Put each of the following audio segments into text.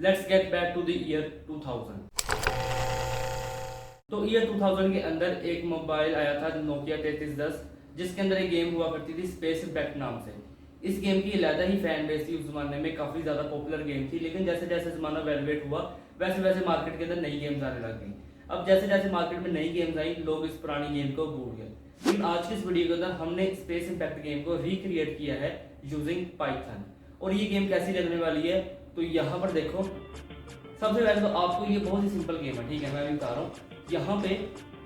Let's get back to the year 2000। तो year 2000 के अंदर एक मोबाइल आया था नोकिया 3310, जिसके अंदर एक गेम हुआ करती थी स्पेस इम्पैक्ट नाम से। इस गेम की अलहदा ही फैन बेस थी, उस जमाने में काफ़ी ज़्यादा पॉपुलर गेम थी। लेकिन जैसे जैसे ज़माना वेलवेट हुआ वैसे वैसे मार्केट के अंदर नई गेम्स आने लग गई। अब जैसे जैसे मार्केट में नई गेम्स आई, लोग इस पुरानी गेम को भूल गए। लेकिन आज की इस वीडियो के अंदर हमने स्पेस इम्पैक्ट गेम को रिक्रिएट किया है यूजिंग पाइथन। और ये गेम कैसी लगने वाली है, तो यहाँ पर देखो। सबसे पहले तो आपको ये बहुत ही सिंपल गेम है, ठीक है, मैं भी बता रहा हूँ। यहाँ पे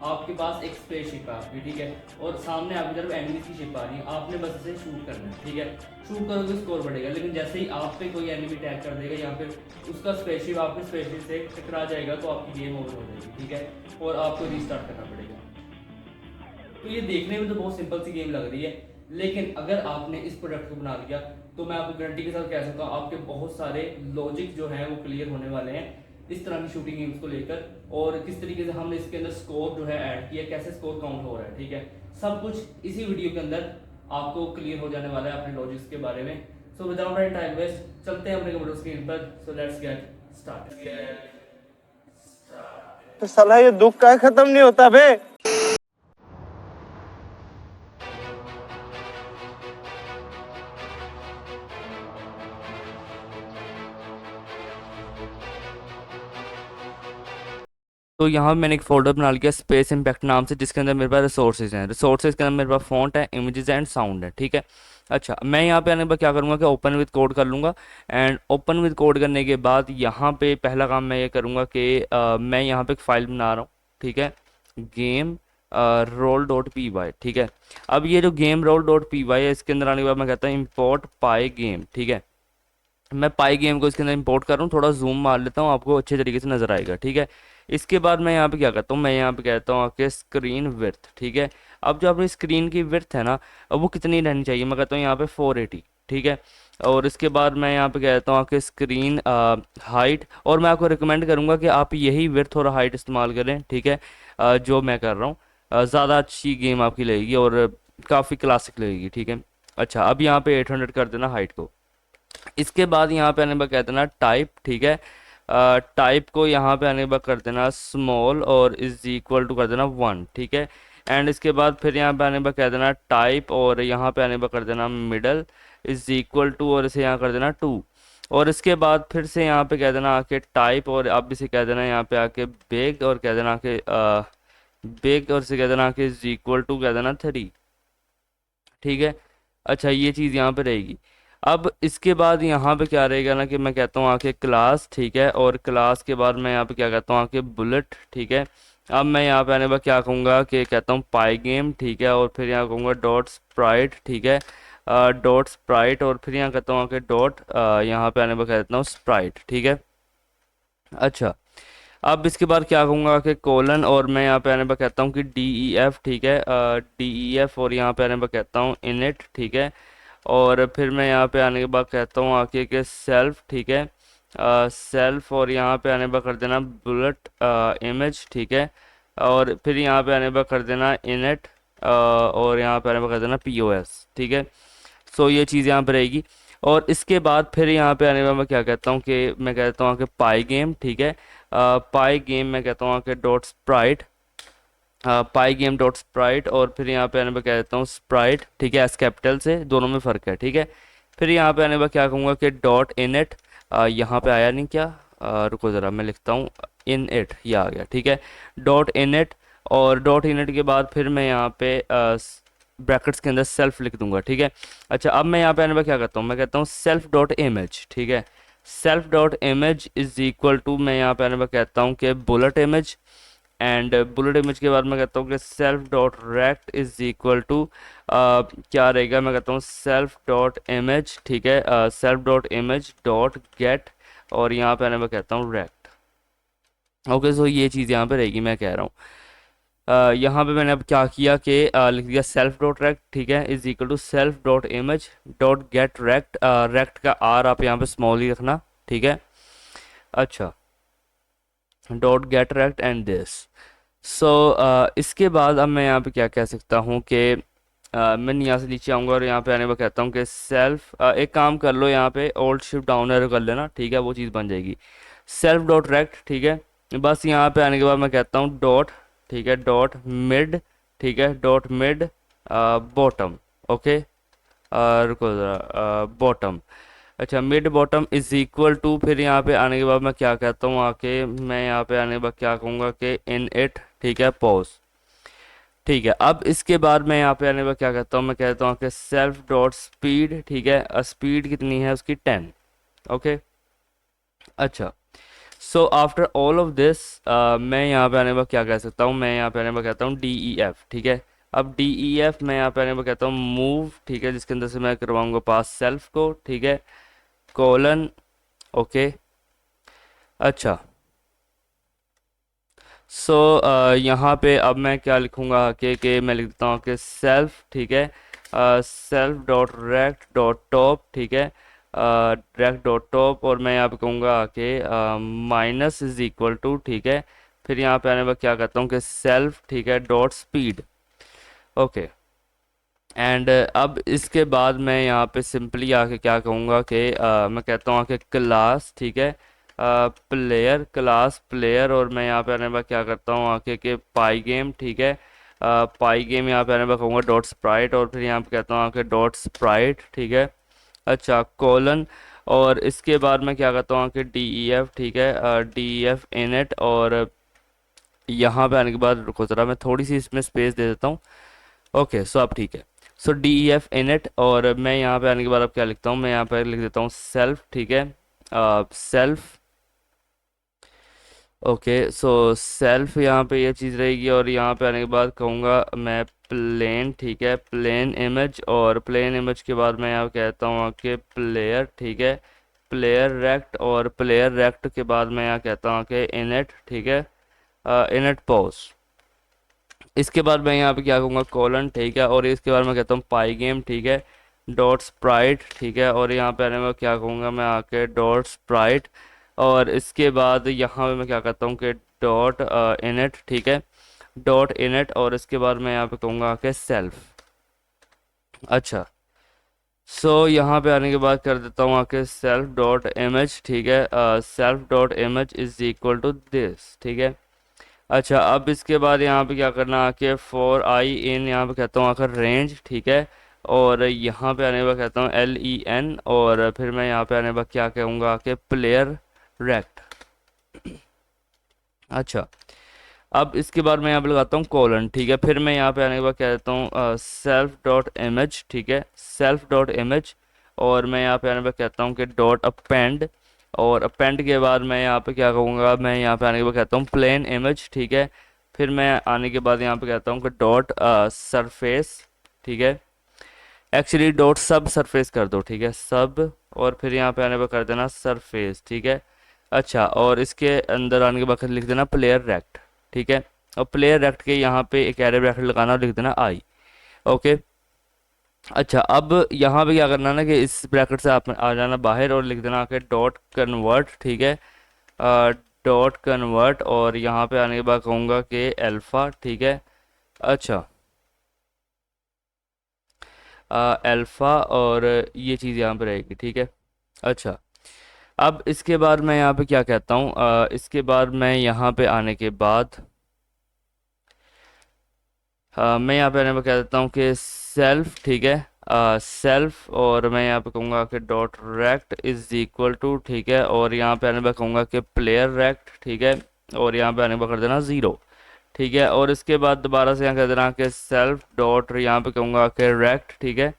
आपके पास एक स्पेस शिप है आपकी, ठीक है, और सामने आपकी तरफ एनिमीज की शिप आ रही है। आपने बस इसे शूट करना है, ठीक है। शूट करोगे स्कोर बढ़ेगा, लेकिन जैसे ही आप पे कोई एनिमी अटैक कर देगा या फिर उसका स्पेसशिप आपके स्पेसशिप से टकरा जाएगा तो आपकी गेम ओवर हो जाएगी, ठीक है, और आपको रीस्टार्ट करना पड़ेगा। तो ये देखने में तो बहुत सिंपल सी गेम लग रही है, लेकिन अगर आपने इस प्रोडक्ट को बना लिया तो मैं आपको गारंटी के साथ कह सकता हूँ आपके बहुत सारे लॉजिक जो हैं वो क्लियर होने वाले हैं इस तरह की शूटिंग गेम्स को लेकर। और किस तरीके से हमने इसके अंदर स्कोर जो है ऐड किया, कैसे स्कोर काउंट हो रहा है, ठीक है, सब कुछ इसी वीडियो के अंदर आपको क्लियर हो जाने वाला है अपने लॉजिक्स के बारे में। So without any time waste चलते हैं अपने कंप्यूटर स्क्रीन पर। So let's get start. तो साला ये दुख का खत्म नहीं होता बे। तो यहाँ मैंने एक फोल्डर बना लिया स्पेस इम्पैक्ट नाम से, जिसके अंदर मेरे पास रिसोर्सेज हैं। रिसोर्सेज के अंदर मेरे पास फॉन्ट है, इमेजेस एंड साउंड है, ठीक है। अच्छा, मैं यहाँ पे आने पर क्या करूँगा कि ओपन विद कोड कर लूँगा। एंड ओपन विद कोड करने के बाद यहाँ पे पहला काम मैं ये करूँगा कि मैं यहाँ पे एक फ़ाइल बना रहा हूँ, ठीक है, game roll dot P Y, ठीक है। अब ये जो game roll dot P Y है, इसके अंदर आने के बाद मैं कहता हूँ इम्पोर्ट पाई गेम, ठीक है। मैं पाई गेम को इसके अंदर इंपोर्ट कर रहा हूँ, थोड़ा जूम मार लेता हूँ, आपको अच्छे तरीके से नजर आएगा, ठीक है। इसके बाद मैं यहाँ पे क्या करता हूँ, मैं यहाँ पे कहता हूँ आपके स्क्रीन विड्थ, ठीक है। अब जो अपनी स्क्रीन की विड्थ है ना, अब वो कितनी रहनी चाहिए, मैं कहता हूँ यहाँ पे 480, ठीक है। और इसके बाद मैं यहाँ पे कहता हूँ आपके स्क्रीन हाइट, और मैं आपको रिकमेंड करूँगा कि आप यही विड्थ और हाइट इस्तेमाल करें, ठीक है, जो मैं कर रहा हूँ। ज़्यादा अच्छी गेम आपकी लगेगी और काफ़ी क्लासिक लगेगी, ठीक है। अच्छा, अब यहाँ पे 800 कर देना हाइट को। इसके बाद यहाँ पे आने पर कह देना टाइप, ठीक है। टाइप को यहाँ पे आने पर कर देना स्मॉल और इज इक्वल टू कर देना 1, ठीक है। एंड इसके बाद फिर यहाँ पे आने पर कह देना टाइप, और यहाँ पे आने पर कर देना मिडल इज इक्वल टू, और इसे यहाँ कर देना 2। और इसके बाद फिर से यहाँ पे कह देना आके टाइप, और अब इसे कह देना यहाँ पे आके बेग, और कह देना आके बेग, और इसे कह देना आके इज इक्वल टू कह देना 3, ठीक है। अच्छा, ये चीज़ यहाँ पे रहेगी। अब इसके बाद यहाँ पे क्या रहेगा ना कि मैं कहता हूँ आके क्लास, ठीक है, और क्लास के बाद मैं यहाँ पे क्या कहता हूँ आके बुलेट, ठीक है। अब मैं यहाँ पे आने पर क्या कहूँगा कि कहता हूँ पाई गेम, ठीक है, और फिर यहाँ कहूँगा डॉट स्प्राइट, ठीक है, डॉट स्प्राइट, और फिर यहाँ कहता हूँ आके डॉट यहाँ पे आने पर कह देता हूँ स्प्राइट, ठीक है। अच्छा, अब इसके बाद क्या कहूँगा कि कोलन, और मैं यहाँ पे आने पर कहता हूँ कि डी ई एफ, ठीक है, डी ई एफ, और यहाँ पे आने पर कहता हूँ इनिट, ठीक है। और फिर मैं यहाँ पे आने के बाद कहता हूँ आके के सेल्फ, ठीक है, सेल्फ, और यहाँ पे आने पर कर देना बुलेट इमेज, ठीक है। और फिर यहाँ पे आने पर कर देना इनिट, और यहाँ पे आने पर कर देना पी ओ एस, ठीक है। सो ये चीज़ यहाँ पे रहेगी। और इसके बाद फिर यहाँ पे आने पर मैं क्या कहता हूँ कि मैं कहता हूँ कि पाई गेम, ठीक है, पाई गेम मैं कहता हूँ कि डॉट स्प्राइट, पाई गेम डॉट स्प्राइट, और फिर यहाँ पे आने पर कह देता हूँ स्प्राइट, ठीक है, एस कैपिटल से, दोनों में फ़र्क है, ठीक है। फिर यहाँ पे आने पर क्या कहूँगा कि डॉट इन इट, यहाँ पे आया नहीं क्या, रुको ज़रा मैं लिखता हूँ इन इट, ये आ गया, ठीक है, डॉट इन इट। और डॉट इन इट के बाद फिर मैं यहाँ पे ब्रैकेट्स के अंदर सेल्फ लिख दूंगा, ठीक है। अच्छा, अब मैं यहाँ पे आने पर क्या करता हूँ, मैं कहता हूँ सेल्फ डॉट इमेज, ठीक है, self dot image is equal to, मैं यहाँ पे आने पर कहता हूँ कि bullet image. And bullet image के बाद मैं कहता हूँ कि self dot rect is equal to क्या रहेगा, मैं कहता हूँ सेल्फ डॉट इमेज, ठीक है, self dot image dot gate, और यहाँ पे मैं कहता हूँ रेक्ट। ओके, सो ये चीज़ यहाँ पे रहेगी, मैं कह रहा हूँ यहाँ पे मैंने अब क्या किया कि लिख दिया सेल्फ डॉट रेक्ट, ठीक है, is equal to self dot image dot get rect. Rect का आर आप यहाँ पे स्मॉल ही रखना, ठीक है। अच्छा, dot get rect and this. So इसके बाद अब मैं यहाँ पे क्या कह सकता हूँ कि मैं यहाँ से नीचे आऊँगा और यहाँ पे आने पर कहता हूँ कि सेल्फ, एक काम कर लो, यहाँ पे ऑल्ट शिफ्ट डाउन एरो कर लेना, ठीक है, वो चीज़ बन जाएगी सेल्फ डॉट रेक्ट, ठीक है। बस यहाँ पे आने के बाद मैं कहता हूँ डॉट, ठीक है, डॉट मिड, ठीक है, डॉट मिड बॉटम, ओके, रुको ज़रा, बॉटम, अच्छा, mid bottom is equal to, फिर यहाँ पे आने के बाद मैं क्या कहता हूँ आके, मैं यहाँ पे आने के बाद क्या कहूँगा कि इन इट, ठीक है, पॉज, ठीक है। अब इसके बाद मैं यहाँ पे आने के बाद क्या कहता हूँ, मैं कहता हूँ कि सेल्फ डॉट स्पीड, ठीक है, स्पीड कितनी है उसकी 10, ओके। अच्छा, सो आफ्टर ऑल ऑफ दिस मैं यहाँ पे आने के बाद क्या कह सकता हूँ, मैं यहाँ पे आने के बाद कहता हूँ डी ई एफ, ठीक है। अब डी ई एफ मैं यहाँ पे आने के बाद कहता हूँ मूव, ठीक है, जिसके अंदर से मैं करवाऊंगा पास सेल्फ को, ठीक है, कोलन, ओके। अच्छा, सो यहाँ पे अब मैं क्या लिखूंगा कि मैं लिख देता हूँ कि सेल्फ, ठीक है, self dot rect dot top, ठीक है, रेक्ट डॉट टॉप, और मैं यहाँ पे कहूँगा कि माइनस इज इक्वल टू, ठीक है, फिर यहाँ पे आने पर क्या कहता हूँ कि सेल्फ, ठीक है, डॉट स्पीड, ओके। एंड अब इसके बाद मैं यहाँ पे सिंपली आके क्या कहूँगा कि मैं कहता हूँ आके क्लास, ठीक है, प्लेयर, क्लास प्लेयर, और मैं यहाँ पे आने पर क्या करता हूँ आके कि पाई गेम, ठीक है, पाई गेम यहाँ पे आने पर कहूँगा डॉट स्प्राइट, और फिर यहाँ पे कहता हूँ आके डॉट स्प्राइट, ठीक है, अच्छा, कोलन, और इसके बाद मैं क्या करता हूँ आके डी ई एफ, ठीक है, डी ई एफ इनट, और यहाँ पे आने के बाद रुको ज़रा, मैं थोड़ी सी इसमें स्पेस दे देता हूँ, ओके, सो अब ठीक है। सो डी ई एफ इनट, और मैं यहाँ पे आने के बाद अब क्या लिखता हूँ, मैं यहाँ पे लिख देता हूँ सेल्फ, ठीक है, सेल्फ, ओके, सो सेल्फ यहाँ पे ये चीज़ रहेगी, और यहाँ पे आने के बाद कहूँगा मैं प्लेन, ठीक है, प्लेन इमेज, और प्लेन इमेज के बाद मैं यहाँ कहता हूँ कि प्लेयर, ठीक है, प्लेयर रेक्ट, और प्लेयर रेक्ट के बाद मैं यहाँ कहता हूँ कि इनट, ठीक है, इनट पॉज। इसके बाद मैं यहाँ पे क्या कहूँगा कॉलन, ठीक है, और इसके बाद मैं कहता हूँ पाई गेम, ठीक है, डॉट स्प्राइट, ठीक है, और यहाँ पे आने में क्या कहूँगा मैं आके डॉट स्प्राइट, और इसके बाद यहाँ पे मैं क्या कहता हूँ कि डॉट इनट, ठीक है, डॉट इनट, और इसके बाद मैं यहाँ पे कहूँगा आके सेल्फ। अच्छा, सो यहाँ पे आने के बाद कर देता हूँ आके सेल्फ डॉट इमेज, ठीक है, self dot image is equal to this, ठीक है। अच्छा, अब इसके बाद यहाँ पे क्या करना आके फॉर आई इन, यहाँ पे कहता हूँ आकर रेंज, ठीक है, और यहाँ पे आने पर कहता हूँ एल ई एन, और फिर मैं यहाँ पे आने पर क्या कहूँगा आके प्लेयर रेक्ट। अच्छा, अब इसके बाद मैं यहाँ पे लगाता हूँ कॉलन, ठीक है, फिर मैं यहाँ पे आने के बाद कह देता हूँ सेल्फ डॉट इमेज, ठीक है, सेल्फ डॉट इमेज, और मैं यहाँ पे आने पर कहता हूँ कि डॉट अपेंड, और अपेंड के बाद मैं यहाँ पे क्या कहूँगा, मैं यहाँ पे आने के बाद कहता हूँ प्लेन इमेज, ठीक है, फिर मैं आने के बाद यहाँ पे कहता हूँ कि डॉट सरफेस, ठीक है, एक्चुअली डॉट सब सरफेस कर दो, ठीक है, सब, और फिर यहाँ पे आने पर कर देना सरफेस, ठीक है। अच्छा, और इसके अंदर आने के बाद लिख देना प्लेयर रेक्ट, ठीक है, और प्लेयर रेक्ट के यहाँ पे एक एरे ब्रैकेट लगाना और लिख देना आई, ओके। अच्छा, अब यहाँ पे क्या करना ना कि इस ब्रैकेट से आप आ जाना बाहर और लिख देना आके डॉट कन्वर्ट, ठीक है, डॉट कन्वर्ट, और यहाँ पे आने के बाद कहूँगा कि अल्फ़ा, ठीक है, अच्छा, अल्फ़ा, और ये चीज़ यहाँ पे रहेगी, ठीक है। अच्छा, अब इसके बाद मैं यहाँ पे क्या कहता हूँ, इसके बाद मैं यहाँ पे आने के बाद मैं यहाँ पे आने पर कह देता हूँ कि सेल्फ, ठीक है, सेल्फ, और मैं यहाँ पे कहूँगा कि dot rect is equal to, ठीक है, और यहाँ पे आने पर कहूँगा कि प्लेयर रेक्ट, ठीक है, और यहाँ पे आने पर कर देना ज़ीरो, ठीक है, और इसके बाद दोबारा से यहाँ कह देना कि सेल्फ डॉट, यहाँ पे कहूँगा कि रेक्ट, ठीक है,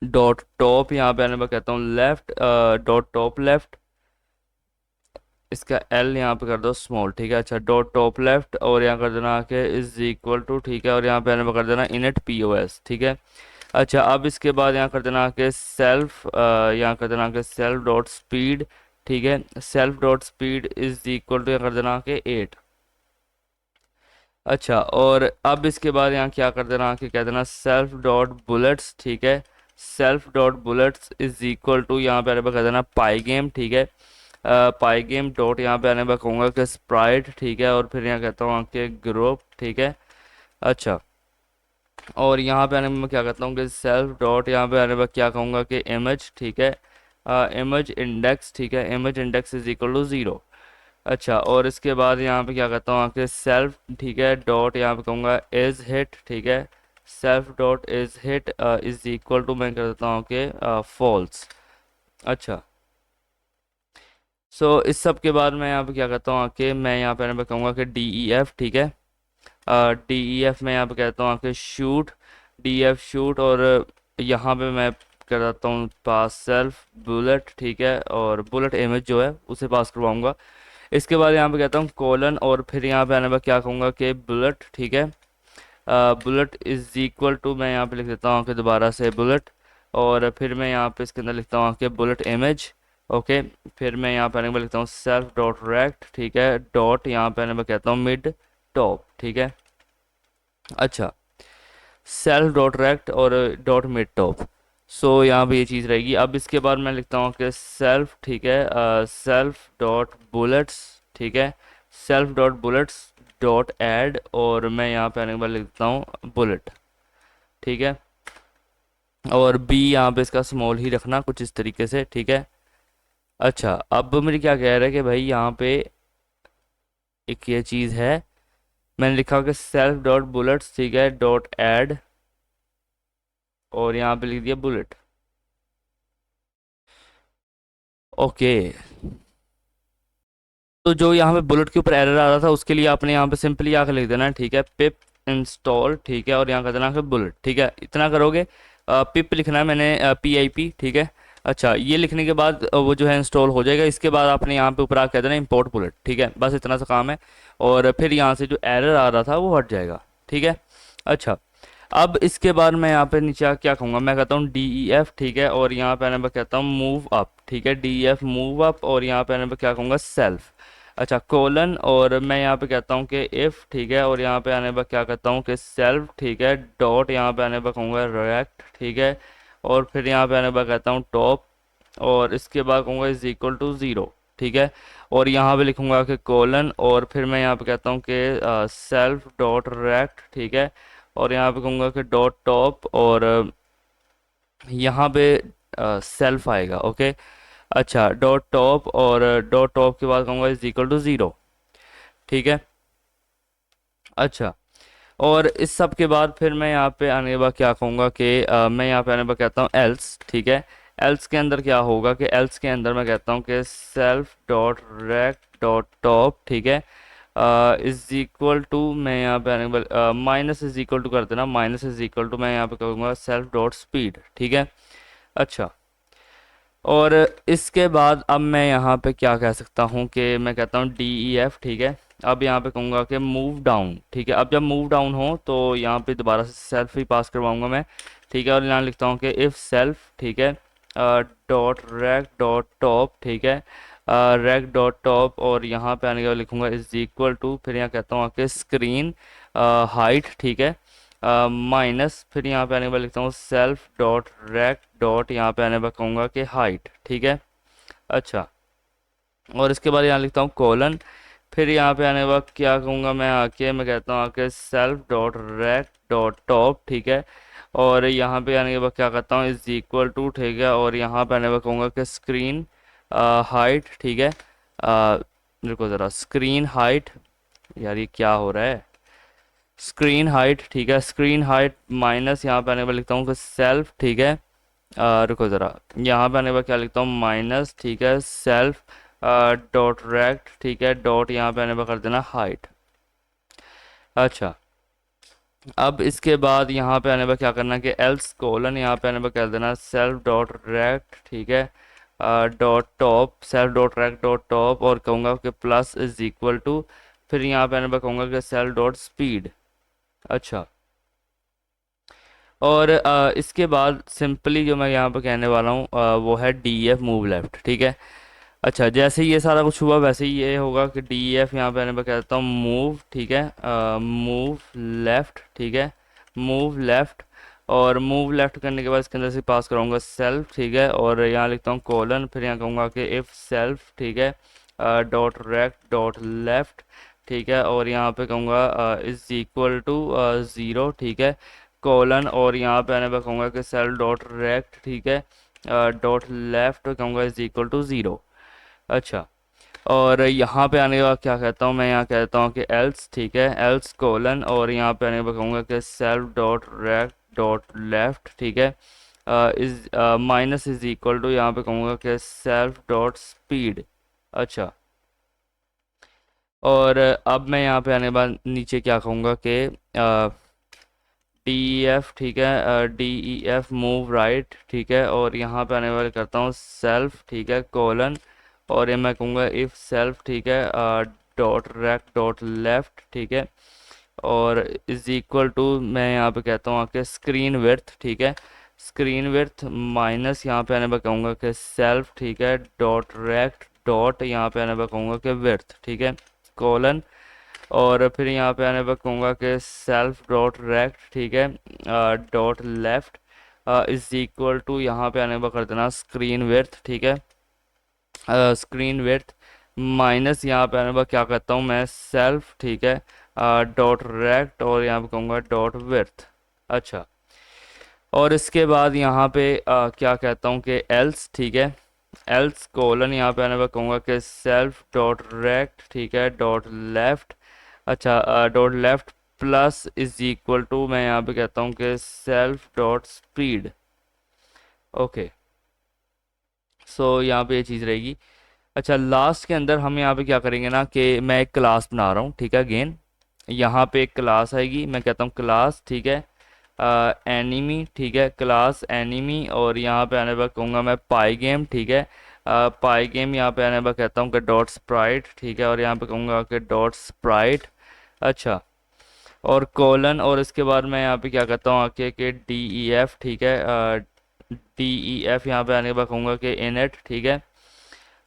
डॉट टॉप, यहाँ पे आने पर कहता हूँ लेफ्ट, डॉट टॉप लेफ्ट, इसका एल यहाँ पे कर दो स्मॉल, ठीक है, अच्छा, डॉट टॉप लेफ्ट, और यहाँ कर देना आके इज इक्वल टू, ठीक है, और यहाँ पे आने पर कर देना इनट पी ओ एस, ठीक है। अच्छा, अब इसके बाद यहाँ कर देना आके सेल्फ, यहाँ कर देना आके सेल्फ डॉट स्पीड, ठीक है, self dot speed is equal to यहाँ कर देना आके 8। अच्छा, और अब इसके बाद यहाँ क्या कर देना आके कह देना सेल्फ डॉट बुलेट्स, ठीक है, self dot bullets is equal to यहाँ पे आने पर कह देना पाई गेम, ठीक है, पाई गेम डॉट यहाँ पे आने पर कहूँगा कि स्प्राइट, ठीक है, और फिर यहाँ कहता हूँ कि ग्रुप, ठीक है। अच्छा, और यहाँ पे आने में मैं क्या करता हूँ कि सेल्फ डॉट, यहाँ पे आने में क्या कहूँगा कि इमेज, ठीक है, इमेज इंडेक्स, ठीक है, image index is equal to 0। अच्छा, और इसके बाद यहाँ पे क्या करता हूँ आके सेल्फ, ठीक है, डॉट यहाँ पे कहूँगा इज हिट, ठीक है, self dot is hit is equal to मैं कर देता हूँ कि फॉल्स। अच्छा, सो इस सब के बाद मैं यहाँ पे क्या करता हूँ आके मैं यहाँ पे आने पे कहूँगा कि डी ई एफ, ठीक है, डी ई एफ मैं यहाँ पे कहता हूँ आके शूट, डी एफ शूट, और यहाँ पे मैं कर देता हूँ पास सेल्फ बुलेट, ठीक है, और बुलेट इमेज जो है उसे पास करवाऊंगा। इसके बाद यहाँ पे कहता हूँ कोलन, और फिर यहाँ पे आने पर क्या कहूँगा कि बुलेट, ठीक है, बुलेट इज इक्वल टू मैं यहाँ पे लिख देता हूँ कि दोबारा से बुलेट, और फिर मैं यहाँ पे इसके अंदर लिखता हूँ कि बुलेट इमेज। ओके, फिर मैं यहाँ पे आने पर लिखता हूँ सेल्फ डॉट रेक्ट, ठीक है, डॉट यहाँ पे आने पर कहता हूँ मिड टॉप, ठीक है। अच्छा, सेल्फ डॉट रेक्ट और डॉट मिड टॉप, सो यहाँ पे ये चीज़ रहेगी। अब इसके बाद मैं लिखता हूँ कि सेल्फ, ठीक है, सेल्फ डॉट बुलेट्स, ठीक है, self dot bullets dot add, और मैं यहाँ पे आने के बाद लिखता हूँ बुलेट, ठीक है, और बी यहाँ पे इसका स्मॉल ही रखना कुछ इस तरीके से, ठीक है। अच्छा, अब मुझे क्या कह रहा है कि भाई यहाँ पे एक ये चीज़ है, मैंने लिखा कि सेल्फ डॉट बुलेट्स, ठीक है, डॉट ऐड, और यहाँ पे लिख दिया बुलेट। ओके, तो जो यहाँ पे बुलेट के ऊपर एरर आ रहा था उसके लिए आपने यहाँ पे सिंपली आकर लिख देना है, ठीक है, पिप इंस्टॉल, ठीक है, और यहाँ कर देना है बुलेट, ठीक है, इतना करोगे। पिप लिखना है मैंने, पी आई पी, ठीक है। अच्छा, ये लिखने के बाद वो जो है इंस्टॉल हो जाएगा। इसके बाद आपने यहाँ पे ऊपर आकर कह देना इंपोर्ट बुलेट, ठीक है, बस इतना सा काम है, और फिर यहाँ से जो एरर आ रहा था वो हट जाएगा, ठीक है। अच्छा, अब इसके बाद मैं यहाँ पे नीचे क्या कहूँगा, मैं कहता हूँ डी ई एफ, ठीक है, और यहाँ पे आने पर कहता हूँ मूव अप, ठीक है, D E F move up, और यहाँ पे आने पर क्या कहूँगा सेल्फ। अच्छा, कोलन, और मैं यहाँ पे कहता हूँ कि इफ़, ठीक है, और यहाँ पे आने पर क्या कहता हूँ कि सेल्फ, ठीक है, डॉट यहाँ पे आने पर कहूँगा रिएक्ट, ठीक है, और फिर यहाँ पे आने पर कहता हूँ टॉप, और इसके बाद कहूँगा इज इक्वल टू 0, ठीक है, और यहाँ पे लिखूँगा कि कोलन, और फिर मैं यहाँ पे कहता हूँ कि सेल्फ डॉट रिएक्ट, ठीक है, और यहाँ पे कहूँगा कि डॉट टॉप, और यहाँ पे सेल्फ आएगा। ओके, अच्छा, डॉट टॉप, और डॉट टॉप के बाद कहूँगा इज इक्वल टू 0, ठीक है। अच्छा, और इस सब के बाद फिर मैं यहाँ पे आने के बाद क्या कहूँगा कि मैं यहाँ पे आने के बाद कहता हूँ एल्स, ठीक है, एल्स के अंदर क्या होगा कि एल्स के अंदर मैं कहता हूँ कि self dot rect dot top, ठीक है, इज इक्वल टू मैं यहाँ पे आने के बाद माइनस इज इक्वल टू कर देना, माइनस इज इक्वल टू मैं यहाँ पे कहूँगा सेल्फ डॉट स्पीड, ठीक है। अच्छा, और इसके बाद अब मैं यहाँ पे क्या कह सकता हूँ कि मैं कहता हूँ डी ई एफ, ठीक है, अब यहाँ पे कहूँगा कि मूव डाउन, ठीक है, अब जब मूव डाउन हो तो यहाँ पे दोबारा से सेल्फ ही पास करवाऊँगा मैं, ठीक है, और यहाँ लिखता हूँ कि इफ़ सेल्फ, ठीक है, डॉट रैक डॉट टॉप, ठीक है, रैक डॉट टॉप, और यहाँ पे आने के बाद लिखूँगा इज इक्वल टू, फिर यहाँ कहता हूँ आके स्क्रीन हाइट, ठीक है, माइनस, फिर यहाँ पे आने के बाद लिखता हूँ सेल्फ डॉट रैक डॉट यहाँ पे आने पर कहूँगा कि हाइट, ठीक है। अच्छा, और इसके बाद यहाँ लिखता हूँ कोलन, फिर यहाँ पे आने के बाद क्या कहूँगा मैं आके मैं कहता हूँ आके self dot rack dot top, ठीक है, और यहाँ पे आने के बाद क्या करता हूँ इज इक्वल टू, ठीक है, और यहाँ पे आने पर कहूँगा कि स्क्रीन हाइट, ठीक है, रुको ज़रा, स्क्रीन हाइट, यार ये क्या हो रहा है, स्क्रीन हाइट, ठीक है, स्क्रीन हाइट माइनस यहाँ पे आने पर लिखता हूँ कि सेल्फ, ठीक है, रुको ज़रा, यहाँ पे आने पर क्या लिखता हूँ माइनस, ठीक है, सेल्फ डॉट रेक्ट, ठीक है, डॉट यहाँ पे आने पर कर देना हाइट। अच्छा, अब इसके बाद यहाँ पे आने पर क्या करना कि एल्स कोलन यहाँ पे आने पर कर देना सेल्फ डॉट रेक्ट, ठीक है, dot top, self dot rect dot top, और कहूँगा कि प्लस इज इक्वल टू, फिर यहाँ पे आने पर कहूँगा कि सेल्फ डॉट स्पीड। अच्छा, और इसके बाद सिंपली जो मैं यहाँ पे कहने वाला हूँ वो है डी एफ मूव लेफ्ट, ठीक है। अच्छा, जैसे ही ये सारा कुछ हुआ वैसे ही ये होगा कि डी एफ यहाँ पे आने पर कहता हूँ मूव, ठीक है, मूव लेफ्ट, ठीक है, मूव लेफ्ट, और मूव लेफ्ट करने के बाद इसके अंदर से पास कराऊंगा सेल्फ, ठीक है, और यहाँ लिखता हूँ कोलन, फिर यहाँ कहूँगा कि इफ़ सेल्फ, ठीक है, डॉट रेक्ट डॉट लेफ्ट, ठीक है, और यहाँ पे कहूँगा इज इक्वल टू 0, ठीक है, कॉलन और यहाँ पे आने पर कहूँगा कि सेल्फ डॉट रेक्ट, ठीक है, डॉट लेफ्ट कहूँगा इज इक्वल टू ज़ीरो। अच्छा, और यहाँ पे आने के बाद क्या कहता हूँ मैं, यहाँ कहता हूँ कि एल्स, ठीक है, एल्स कोलन और यहाँ पे आने के बाद कहूँगा कि self dot rect dot left, ठीक है, is minus is equal to यहाँ पे कहूँगा कि सेल्फ डॉट स्पीड। अच्छा, और अब मैं यहाँ पे आने के बाद नीचे क्या कहूँगा कि डी ई एफ, ठीक है, D E F move right, ठीक है, और यहाँ पे आने वाले करता हूँ सेल्फ, ठीक है, कोलन और ये मैं कहूँगा इफ सेल्फ, ठीक है, डॉट रेक्ट डॉट लेफ्ट, ठीक है, और इज इक्वल टू मैं यहाँ पे कहता हूँ आके स्क्रीन विड्थ, ठीक है, स्क्रीन विड्थ माइनस यहाँ पे आने पर कहूँगा कि सेल्फ, ठीक है, डॉट रेक्ट डॉट यहाँ पे आने पर कहूँगा कि विड्थ, ठीक है, कोलन और फिर यहाँ पे आने पर कहूँगा कि सेल्फ डॉट रेक्ट, ठीक है, dot left is equal to यहाँ पे आने पर कर देना स्क्रीन विड्थ, ठीक है, स्क्रीन विड्थ माइनस यहाँ पे आने पर क्या करता हूँ मैं सेल्फ, ठीक है, डॉट रेक्ट और यहाँ पे कहूँगा डॉट विड्थ। अच्छा, और इसके बाद यहाँ पे क्या कहता हूँ कि एल्स, ठीक है, एल्स कोलन यहाँ पे आने पर कहूँगा कि सेल्फ डॉट रेक्ट, ठीक है, डॉट लेफ्ट, अच्छा, dot left plus is equal to मैं यहाँ पे कहता हूँ कि self dot speed. Okay, so यहाँ पे ये चीज़ रहेगी। अच्छा, लास्ट के अंदर हम यहाँ पे क्या करेंगे ना कि मैं एक क्लास बना रहा हूँ, ठीक है, अगेन यहाँ पे एक क्लास आएगी, मैं कहता हूँ क्लास, ठीक है, एनिमी, ठीक है, क्लास एनिमी और यहाँ पे आने पर कहूँगा मैं पाई गेम, ठीक है, पाई गेम यहाँ पे आने पर कहता हूँ कि डॉट स्प्राइट, ठीक है, और यहाँ पे कहूँगा कि डॉट स्प्राइट। अच्छा, और कोलन और इसके बाद मैं यहाँ पे क्या करता हूँ आके कि डी ई एफ, ठीक है, डी ई एफ यहाँ पे आने के बाद कहूँगा कि इनएट, ठीक है।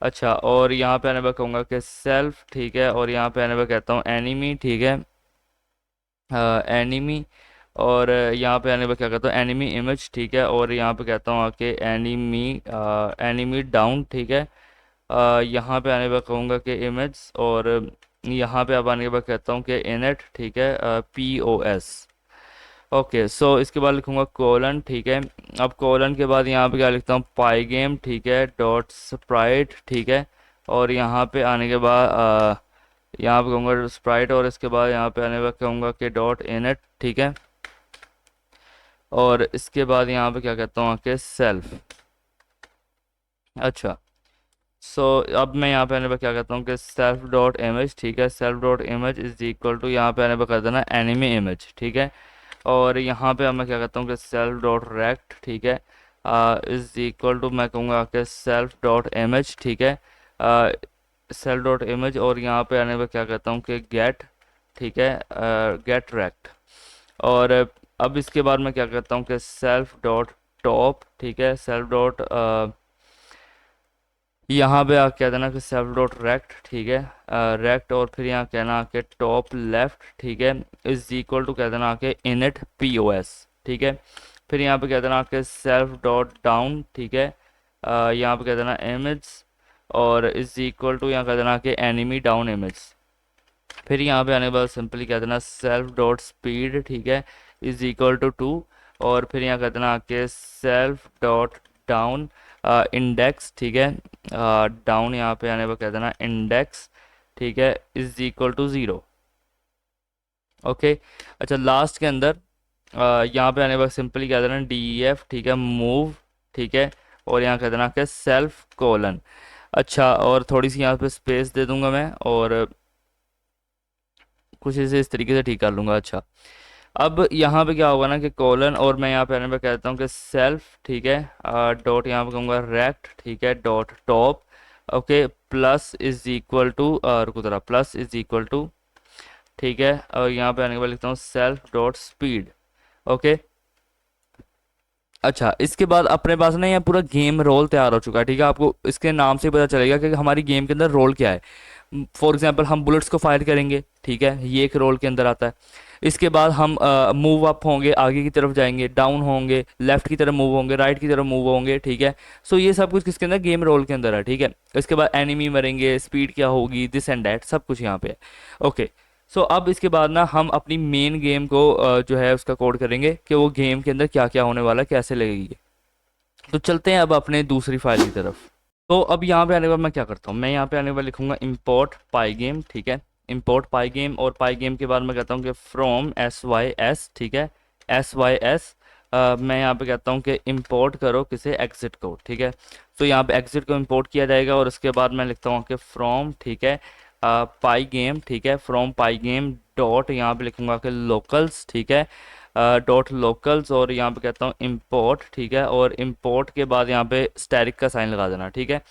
अच्छा, और यहाँ पे आने पर कहूँगा कि सेल्फ, ठीक है, और यहाँ पे आने पर कहता हूँ एनिमी, ठीक है, एनिमी और यहाँ पे आने पर क्या कहता हूँ एनिमी इमेज, ठीक है, और यहाँ पे कहता हूँ आके एनिमी एनिमी डाउन, ठीक है, यहाँ पे आने पर कहूँगा कि इमेज और यहाँ पे अब आने के बाद कहता हूँ कि इनएट, ठीक है, पी ओ एस। ओके, सो इसके बाद लिखूँगा कोलन, ठीक है, अब कोलन के बाद यहाँ पे क्या लिखता हूँ पाई गेम, ठीक है, डॉट स्प्राइट, ठीक है, और यहाँ पे आने के बाद यहाँ पे कहूँगा स्प्राइट और इसके बाद यहाँ पे आने पर कहूँगा कि डॉट इनएट, ठीक है, और इसके बाद यहाँ पे क्या कहता हूँ कि सेल्फ। अच्छा, सो अब मैं यहाँ पे आने पर क्या कहता हूँ कि सेल्फ डॉट इमेज, ठीक है, self dot image is equal to यहाँ पे आने पर कर देना एनिमी इमेज, ठीक है, और यहाँ पे अब मैं क्या कहता हूँ कि सेल्फ डॉट रेक्ट, ठीक है, इज इक्वल टू मैं कहूँगा कि सेल्फ डॉट इमेज, ठीक है, सेल्फ डॉट इमेज और यहाँ पे आने पर क्या कहता हूँ कि गेट, ठीक है, गेट रेक्ट और अब इसके बाद मैं क्या कहता हूँ कि सेल्फ डॉट टॉप, ठीक है, सेल्फ डॉट यहाँ पे आप कह देना कि सेल्फ डॉट रेक्ट, ठीक है, रेक्ट और फिर यहाँ कहना कि टॉप लेफ्ट, ठीक है, इज इक्वल टू कह देना कि इनट पी ओ एस, ठीक है, फिर यहाँ पे कह देना कि सेल्फ डॉट डाउन, ठीक है, यहाँ पे कह देना इमेज और इज इक्वल टू यहाँ कह देना कि एनिमी डाउन इमेज, फिर यहाँ पे आने के बाद सिंपली कह देना सेल्फ डॉट स्पीड, ठीक है, इज इक्वल टू 2 और फिर यहाँ कह देना कि सेल्फ डॉट डाउन इंडेक्स, ठीक है, डाउन यहाँ पे आने पर कह देना इंडेक्स, ठीक है, इज इक्वल टू 0। ओके, अच्छा, लास्ट के अंदर यहाँ पे आने पर सिंपली कह देना डी ई एफ, ठीक है, मूव, ठीक है, और यहाँ कह देना कि सेल्फ कोलन। अच्छा, और थोड़ी सी यहाँ पे स्पेस दे दूंगा मैं और कुछ इसे इस तरीके से ठीक कर लूँगा। अच्छा, अब यहाँ पे क्या होगा ना कि कॉलन और मैं यहाँ पे आने पे कहता हूँ कि सेल्फ, ठीक है, डॉट यहाँ पे कहूँगा रेक्ट, ठीक है, dot top, okay, plus is equal to रुको जरा, प्लस इज इक्वल टू, ठीक है, और यहाँ पे आने के बाद लिखता हूँ सेल्फ डॉट स्पीड। ओके, अच्छा, इसके बाद अपने पास ना ये पूरा गेम रोल तैयार हो चुका है, ठीक है, आपको इसके नाम से पता चलेगा कि हमारी गेम के अंदर रोल क्या है। फॉर एग्जांपल हम बुलेट्स को फायर करेंगे, ठीक है, ये एक रोल के अंदर आता है। इसके बाद हम मूव अप होंगे, आगे की तरफ जाएंगे, डाउन होंगे, लेफ्ट की तरफ मूव होंगे, राइट की तरफ मूव होंगे, ठीक है। सो ये सब कुछ किसके अंदर, गेम रोल के अंदर है, ठीक है। इसके बाद एनिमी मरेंगे, स्पीड क्या होगी, दिस एंड दैट सब कुछ यहाँ पे है। ओके, सो अब इसके बाद ना हम अपनी मेन गेम को जो है उसका कोड करेंगे कि वो गेम के अंदर क्या क्या होने वाला है, कैसे लगेगी। तो चलते हैं अब अपने दूसरी फाइल की तरफ। तो अब यहाँ पे आने के बाद मैं क्या करता हूँ, मैं यहाँ पे आने के बाद लिखूंगा import pygame, ठीक है। import pygame, और pygame के बाद मैं कहता हूँ कि from sys, ठीक है, sys। मैं यहाँ पे कहता हूँ कि import करो किसे, exit को, ठीक है। तो यहाँ पे exit को import किया जाएगा, और उसके बाद मैं लिखता हूँ कि from, ठीक है, pygame, ठीक है, from pygame डॉट, यहाँ पे लिखूंगा कि locals, ठीक है, डॉट लोकल्स, और यहाँ पे कहता हूँ इंपोर्ट, ठीक है, और इंपोर्ट के बाद यहाँ पे स्टैटिक का साइन लगा देना, ठीक है।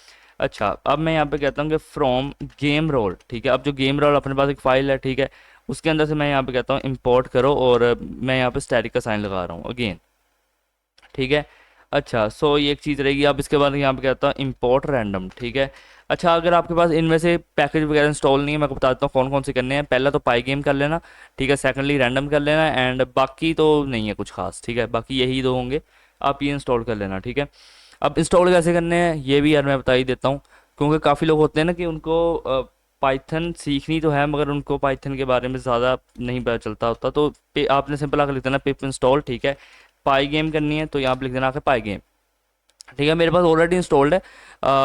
अच्छा, अब मैं यहाँ पे कहता हूँ कि फ्रॉम गेम रोल, ठीक है। अब जो गेम रोल अपने पास एक फाइल है, ठीक है, उसके अंदर से मैं यहाँ पे कहता हूँ इंपोर्ट करो, और मैं यहाँ पे स्टैटिक का साइन लगा रहा हूँ अगेन, ठीक है। अच्छा, सो ये एक चीज़ रहेगी। अब इसके बाद यहाँ पे कहता हूँ इंपोर्ट रैंडम, ठीक है। अच्छा, अगर आपके पास इनमें से पैकेज वगैरह इंस्टॉल नहीं है, मैं आपको बता देता हूँ कौन कौन से करने हैं। पहला तो पाई गेम कर लेना, ठीक है, सेकंडली रैंडम कर लेना, एंड बाकी तो नहीं है कुछ खास, ठीक है, बाकी यही दो होंगे, आप ये इंस्टॉल कर लेना, ठीक है। अब इंस्टॉल कैसे करने हैं ये भी यार मैं बता ही देता हूँ, क्योंकि काफ़ी लोग होते हैं ना कि उनको पाइथन सीखनी तो है, मगर उनको पाइथन के बारे में ज़्यादा नहीं पता चलता होता। तो आपने सिंपल आकर लिख देना पिप इंस्टॉल, ठीक है। पाई गेम करनी है तो यहाँ पे लिख देना आके पाई गेम, ठीक है। मेरे पास ऑलरेडी इंस्टॉल्ड है,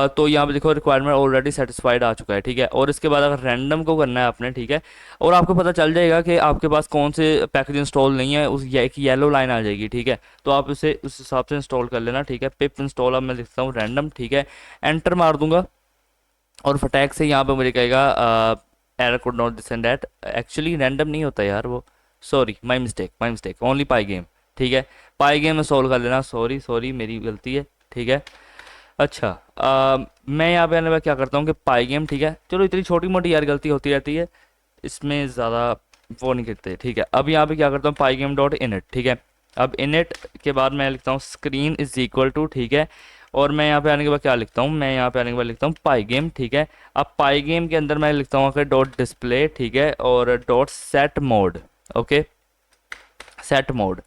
तो यहाँ पे देखो रिक्वायरमेंट ऑलरेडी सेटिस्फाइड आ चुका है, ठीक है। और इसके बाद अगर रैंडम को करना है आपने, ठीक है, और आपको पता चल जाएगा कि आपके पास कौन से पैकेज इंस्टॉल नहीं है, उस एक येलो लाइन आ जाएगी, ठीक है। तो आप उसे उस हिसाब से इंस्टॉल कर लेना, ठीक है। पिप इंस्टॉल अब मैं लिखता हूँ रैंडम, ठीक है, एंटर मार दूंगा, और फटैक से यहाँ पे मुझे कहेगा error code not this and that. Actually random नहीं होता यार वो, sorry, my mistake, only pi game, ठीक है। पाई गेम में सॉल्व कर लेना, सॉरी सॉरी मेरी गलती है, ठीक है। अच्छा, मैं यहाँ पे आने के बाद क्या करता हूँ कि पाई गेम, ठीक है, चलो इतनी छोटी मोटी यार गलती होती रहती है, इसमें ज़्यादा वो नहीं करते, ठीक है। अब यहाँ पे क्या करता हूँ पाई गेम डॉट इनिट, ठीक है। अब इनिट के बाद मैं लिखता हूँ स्क्रीन इज इक्वल टू, ठीक है, और मैं यहाँ पे आने के बाद क्या लिखता हूँ, मैं यहाँ पे आने के बाद लिखता हूँ पाई गेम, ठीक है। अब पाई गेम के अंदर मैं लिखता हूँ कि डॉट डिस्प्ले, ठीक है, और dot set mode, okay, set mode.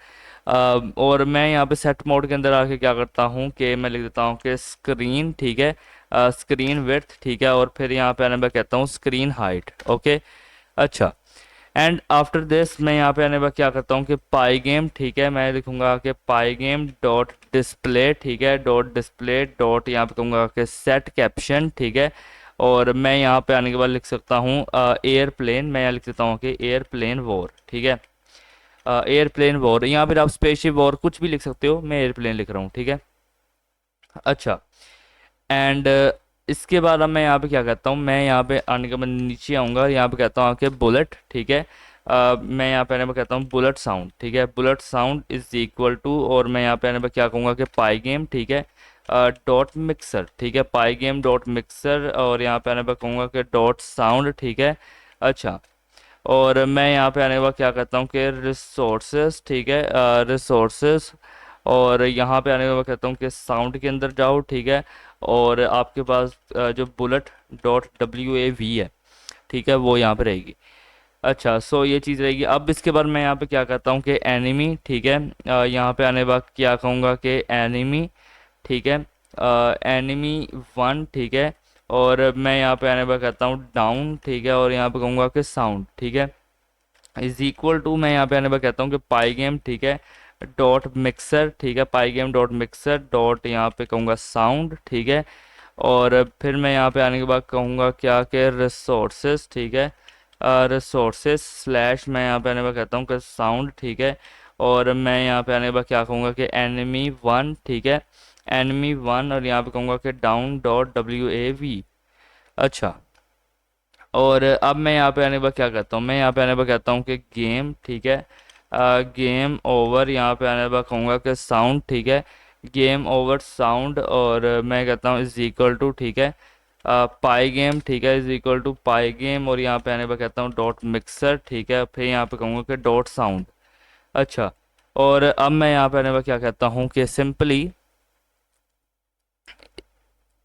और मैं यहाँ पे सेट मोड के अंदर आके क्या करता हूँ कि मैं लिख देता हूँ कि स्क्रीन, ठीक है, स्क्रीन विड्थ, ठीक है, और फिर यहाँ पे आने मैं कहता हूँ स्क्रीन हाइट, ओके। अच्छा, एंड आफ्टर दिस मैं यहाँ पे आने पर क्या करता हूँ कि पाई गेम, ठीक है, मैं लिखूंगा कि पाई गेम डॉट डिस्प्ले, ठीक है, डॉट डिस्प्ले डॉट यहाँ पे कहूँगा कि सेट कैप्शन, ठीक है। और मैं यहाँ पे आने के बाद लिख सकता हूँ एयरप्लेन, मैं यहाँ लिख देता हूँ कि एयरप्लेन वॉर, ठीक है, एयरप्लेन वॉर। यहाँ पर आप स्पेसशिप वॉर कुछ भी लिख सकते हो, मैं एयरप्लेन लिख रहा हूँ, ठीक है। अच्छा, एंड इसके बाद अब मैं यहाँ पे क्या कहता हूँ, मैं यहाँ पे आने के बाद नीचे आऊँगा, यहाँ पे कहता हूँ कि बुलेट, ठीक है। मैं यहाँ पे आने पर कहता हूँ बुलेट साउंड, ठीक है, bullet sound is equal to, और मैं यहाँ पे आने पर क्या कहूँगा कि पाई गेम, ठीक है, डॉट मिक्सर, ठीक है, पाई गेम डॉट मिक्सर, और यहाँ पे आने पर कहूँगा कि डॉट साउंड, ठीक है। अच्छा, और मैं यहाँ पे आने के बाद क्या कहता हूँ कि रिसोर्सेज, ठीक है, रिसोर्सेज, और यहाँ पे आने के बाद कहता हूँ कि साउंड के अंदर जाओ, ठीक है, और आपके पास जो बुलेट डॉट WAV है, ठीक है, वो यहाँ पे रहेगी। अच्छा, सो ये चीज़ रहेगी। अब इसके बाद मैं यहाँ पे क्या कहता हूँ कि एनिमी, ठीक है, यहाँ पे आने के बाद क्या कहूँगा कि एनिमी, ठीक है, एनिमी वन, ठीक है, और मैं यहाँ पे आने के बाद कहता हूँ डाउन, ठीक है, और यहाँ पे कहूँगा कि साउंड, ठीक है, इज इक्वल टू, मैं यहाँ पे आने पर कहता हूँ कि पाई गेम, ठीक है, डॉट मिक्सर, ठीक है, पाई गेम डॉट मिक्सर डॉट यहाँ पे कहूँगा साउंड, ठीक है। और फिर मैं यहाँ पे आने के बाद कहूँगा क्या कि रिसोर्सेज, ठीक है, रिसोर्सेज स्लैश, मैं यहाँ पे आने पर कहता हूँ कि साउंड, ठीक है। और मैं यहाँ पे आने के बाद क्या कहूँगा कि एनिमी वन, ठीक है, एनिमी वन, और यहाँ पे कहूँगा कि डाउन डॉट WAV। अच्छा, और अब मैं यहाँ पे आने के बाद क्या कहता हूँ, मैं यहाँ पे आने के बाद कहता हूँ कि गेम, ठीक है, गेम ओवर, यहाँ पे आने के बाद कहूँगा कि साउंड, ठीक है, गेम ओवर साउंड, और मैं कहता हूँ इज इक्वल टू, ठीक है, पाई गेम, ठीक है, is equal to pygame, और यहाँ पे आने पर कहता हूँ डॉट मिक्सर, ठीक है, फिर यहाँ पे कहूँगा कि डॉट साउंड। अच्छा, और अब मैं यहाँ पे आने पर क्या कहता हूँ कि सिंपली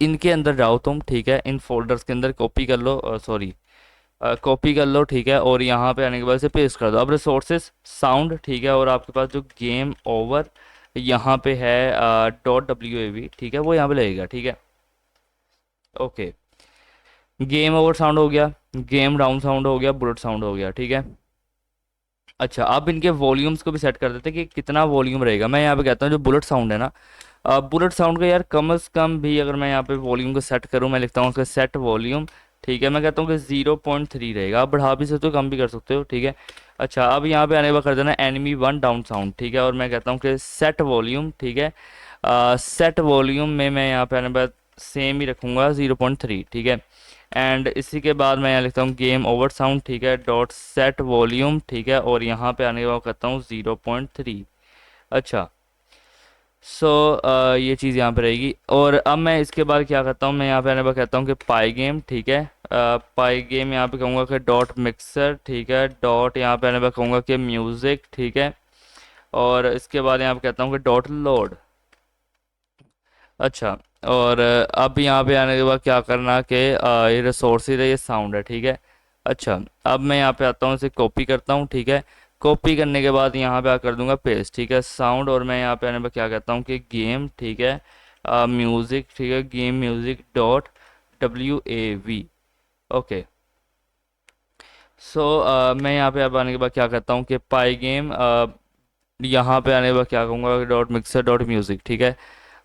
इनके अंदर जाओ तुम, ठीक है, इन फोल्डर्स के अंदर कॉपी कर लो, सॉरी, कॉपी कर लो, ठीक है, और यहाँ पे आने के बाद से पेस्ट कर दो। अब रिसोर्सेज साउंड, ठीक है, और आपके पास जो गेम ओवर यहाँ पे है डॉट WAV, ठीक है, वो यहाँ पे लगेगा, ठीक है। ओके, गेम ओवर साउंड हो गया। गेम डाउन साउंड हो गया, बुलेट साउंड हो गया, ठीक है। अच्छा, अब इनके वॉल्यूम्स को भी सेट कर देते हैं कि कितना वॉल्यूम रहेगा। मैं यहाँ पे कहता हूँ जो बुलेट साउंड है ना, बुलेट साउंड का यार कम से कम भी अगर मैं यहाँ पे वॉल्यूम को सेट करूँ, मैं लिखता हूँ उसका सेट वॉल्यूम, ठीक है। मैं कहता हूँ कि 0.3 रहेगा। आप बढ़ा भी सकते हो, कम भी कर सकते हो, ठीक है। अच्छा, अब यहाँ पे आने के बाद कर देना एनिमी वन डाउन साउंड, ठीक है। और मैं कहता हूँ कि सेट वॉल्यूम, ठीक है। सेट वॉल्यूम में मैं यहाँ पे आने के बाद सेम ही रखूँगा 0.3, ठीक है। एंड इसी के बाद मैं यहाँ लिखता हूँ गेम ओवर साउंड, ठीक है, डॉट सेट वॉल्यूम, ठीक है। और यहाँ पे आने के बाद करता हूँ 0.3। अच्छा, सो ये चीज़ यहाँ पे रहेगी। और अब मैं इसके बाद क्या करता हूँ, मैं यहाँ पे आने पर कहता हूँ कि पाई गेम, ठीक है। पाई गेम यहाँ पे कहूँगा कि डॉट मिक्सर, ठीक है, डॉट यहाँ पे आने पर कहूँगा कि म्यूज़िक, ठीक है। और इसके बाद यहाँ पे कहता हूँ कि डॉट लोड। अच्छा, और अब यहाँ पे आने के बाद क्या करना कि ये रिसोर्सेज है, ये साउंड है, ठीक है। अच्छा, अब मैं यहाँ पे आता हूँ, इसे कॉपी करता हूँ, ठीक है। कॉपी करने के बाद यहाँ पे कर दूंगा पेस्ट, ठीक है, साउंड। और मैं यहाँ पे आने पर क्या कहता हूँ कि गेम, ठीक है, म्यूज़िक, ठीक है, game music dot WAV। Okay, so मैं यहाँ पे अब आने के बाद क्या कहता हूँ कि पाई गेम, यहाँ पे आने के बाद क्या कहूँगा डॉट मिक्सर डॉट म्यूज़िक, ठीक है।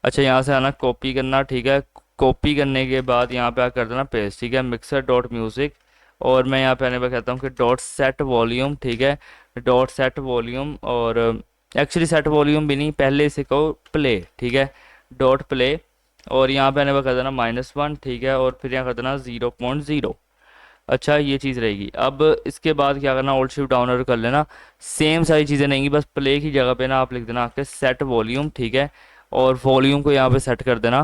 अच्छा, यहाँ से आना कॉपी करना, ठीक है। कॉपी करने के बाद यहाँ पे कर देना पेस्ट, ठीक है, मिक्सर डॉट म्यूज़िक। और मैं यहाँ पे आने पर कहता हूँ कि डॉट सेट वॉल्यूम, ठीक है, डॉट सेट वॉल्यूम। और एक्चुअली सेट वॉल्यूम भी नहीं, पहले इसे कहो प्ले, ठीक है, डॉट प्ले। और यहाँ पे आने पर कर देना -1, ठीक है। और फिर यहाँ कर देना 0.0। अच्छा, ये चीज़ रहेगी। अब इसके बाद क्या करना, ओल्ड शिफ्ट डाउन कर लेना, सेम सारी चीज़ें रहेंगी, बस प्ले की जगह पे ना आप लिख देना आपके सेट वॉल्यूम, ठीक है। और वॉल्यूम को यहाँ पे सेट कर देना,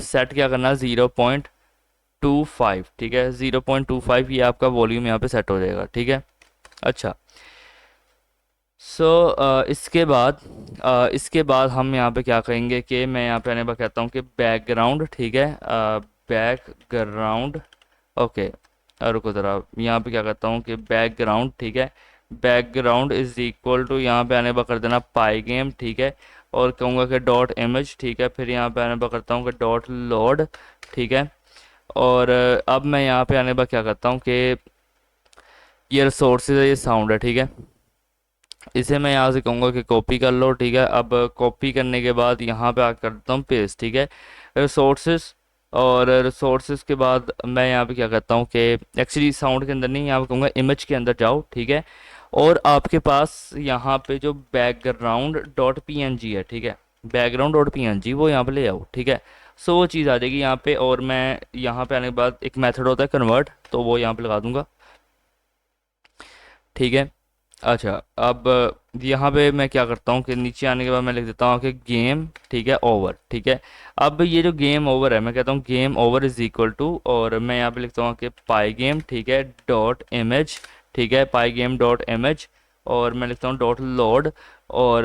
सेट क्या करना 0.25, ठीक है, 0.25, ये आपका वॉल्यूम यहाँ पे सेट हो जाएगा, ठीक है। अच्छा, सो इसके बाद हम यहाँ पे क्या करेंगे कि मैं यहाँ पे आने पर कहता हूँ कि बैकग्राउंड, ठीक है, बैकग्राउंड। ओके, रुको ज़रा, यहाँ पे क्या करता हूँ कि बैकग्राउंड, ठीक है, बैकग्राउंड इज इक्वल टू यहाँ पे आने पर कर देना पाई गेम, ठीक है। और कहूँगा कि डॉट इमेज, ठीक है। फिर यहाँ पे आने पर करता हूँ कि डॉट लोड, ठीक है। और अब मैं यहाँ पे आने पर क्या करता हूँ कि ये सोर्सेज है, ये साउंड है, ठीक है। इसे मैं यहाँ से कहूँगा कि कॉपी कर लो, ठीक है। अब कॉपी करने के बाद यहाँ पे आकर करता हूँ पेस्ट, ठीक है, रिसोर्सेज। और रिसोर्सेज के बाद मैं यहाँ पे क्या करता हूँ कि एक्चुअली साउंड के अंदर नहीं, यहाँ पे कहूँगा इमेज के अंदर जाओ, ठीक है। और आपके पास यहाँ पे जो बैकग्राउंड डॉट PNG है, ठीक है, बैकग्राउंड डॉट PNG वो यहाँ पे ले आओ, ठीक है। सो वो चीज़ आ जाएगी यहाँ पे। और मैं यहाँ पे आने के बाद एक मेथड होता है कन्वर्ट, तो वो यहाँ पे लगा दूंगा, ठीक है। अच्छा, अब यहाँ पे मैं क्या करता हूँ कि नीचे आने के बाद मैं लिख देता हूँ कि गेम, ठीक है, ओवर, ठीक है। अब ये जो गेम ओवर है, मैं कहता हूँ game over is equal to, और मैं यहाँ पे लिखता हूँ कि पाई गेम, ठीक है, डॉट इमेज, ठीक है, पाई गेम डॉट इमेज। और मैं लिखता हूँ डॉट लोड। और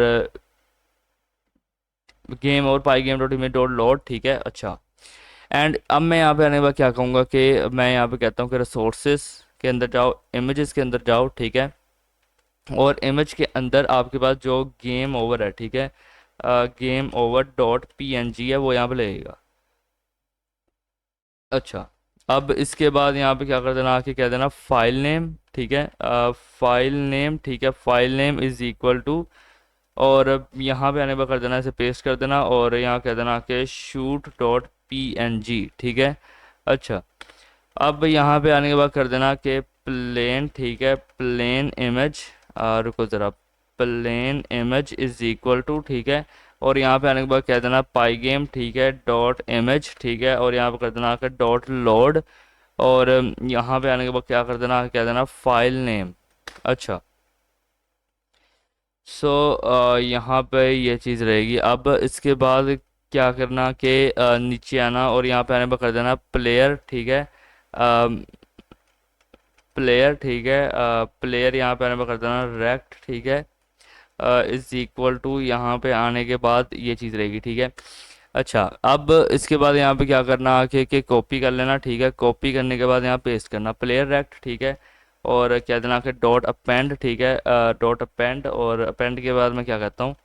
गेम और pygame dot image dot load, ठीक है। अच्छा, एंड अब मैं यहाँ पे आने के बाद क्या कहूँगा कि मैं यहाँ पे कहता हूँ कि रिसोर्सेज के अंदर जाओ, इमेजेस के अंदर जाओ, ठीक है। और इमेज के अंदर आपके पास जो गेम ओवर है, ठीक है, गेम ओवर डॉट PNG है, वो यहाँ पे लगेगा। अच्छा, अब इसके बाद यहाँ पे क्या कर देना, आके कह देना फाइल नेम, ठीक है, फाइल नेम, ठीक है, file name is equal to. और यहाँ पे आने पर कर देना, इसे पेस्ट कर देना। और यहाँ कह देना कि शूट डॉट PNG, ठीक है। अच्छा, अब यहाँ पे आने के बाद कर देना कि प्लेन, ठीक है, प्लेन इमेज, रुको ज़रा, plane image is equal to, ठीक है। और यहाँ पे आने के बाद कह देना पाई गेम, ठीक है, डॉट इमेज, ठीक है। और यहाँ पे कर देना कि डॉट लोड। और यहाँ पे आने के बाद क्या कर देना, कह देना फाइल नेम। अच्छा, सो यहाँ पे ये चीज़ रहेगी। अब इसके बाद क्या करना कि नीचे आना और यहाँ पे आने पर कर देना प्लेयर, ठीक है, प्लेयर, ठीक है, प्लेयर यहाँ पे आने पर कर देना रेक्ट, ठीक है, इज इक्वल टू, यहाँ पे आने के बाद ये चीज़ रहेगी, ठीक है। अच्छा, अब इसके बाद यहाँ पे क्या करना, कि कॉपी कर लेना, ठीक है। कॉपी करने के बाद यहाँ पेस्ट करना प्लेयर रेक्ट, ठीक है। और क्या देना कि डॉट अपेंड, ठीक है, डॉट अपेंड। और अपेंड के बाद मैं क्या कहता हूँ,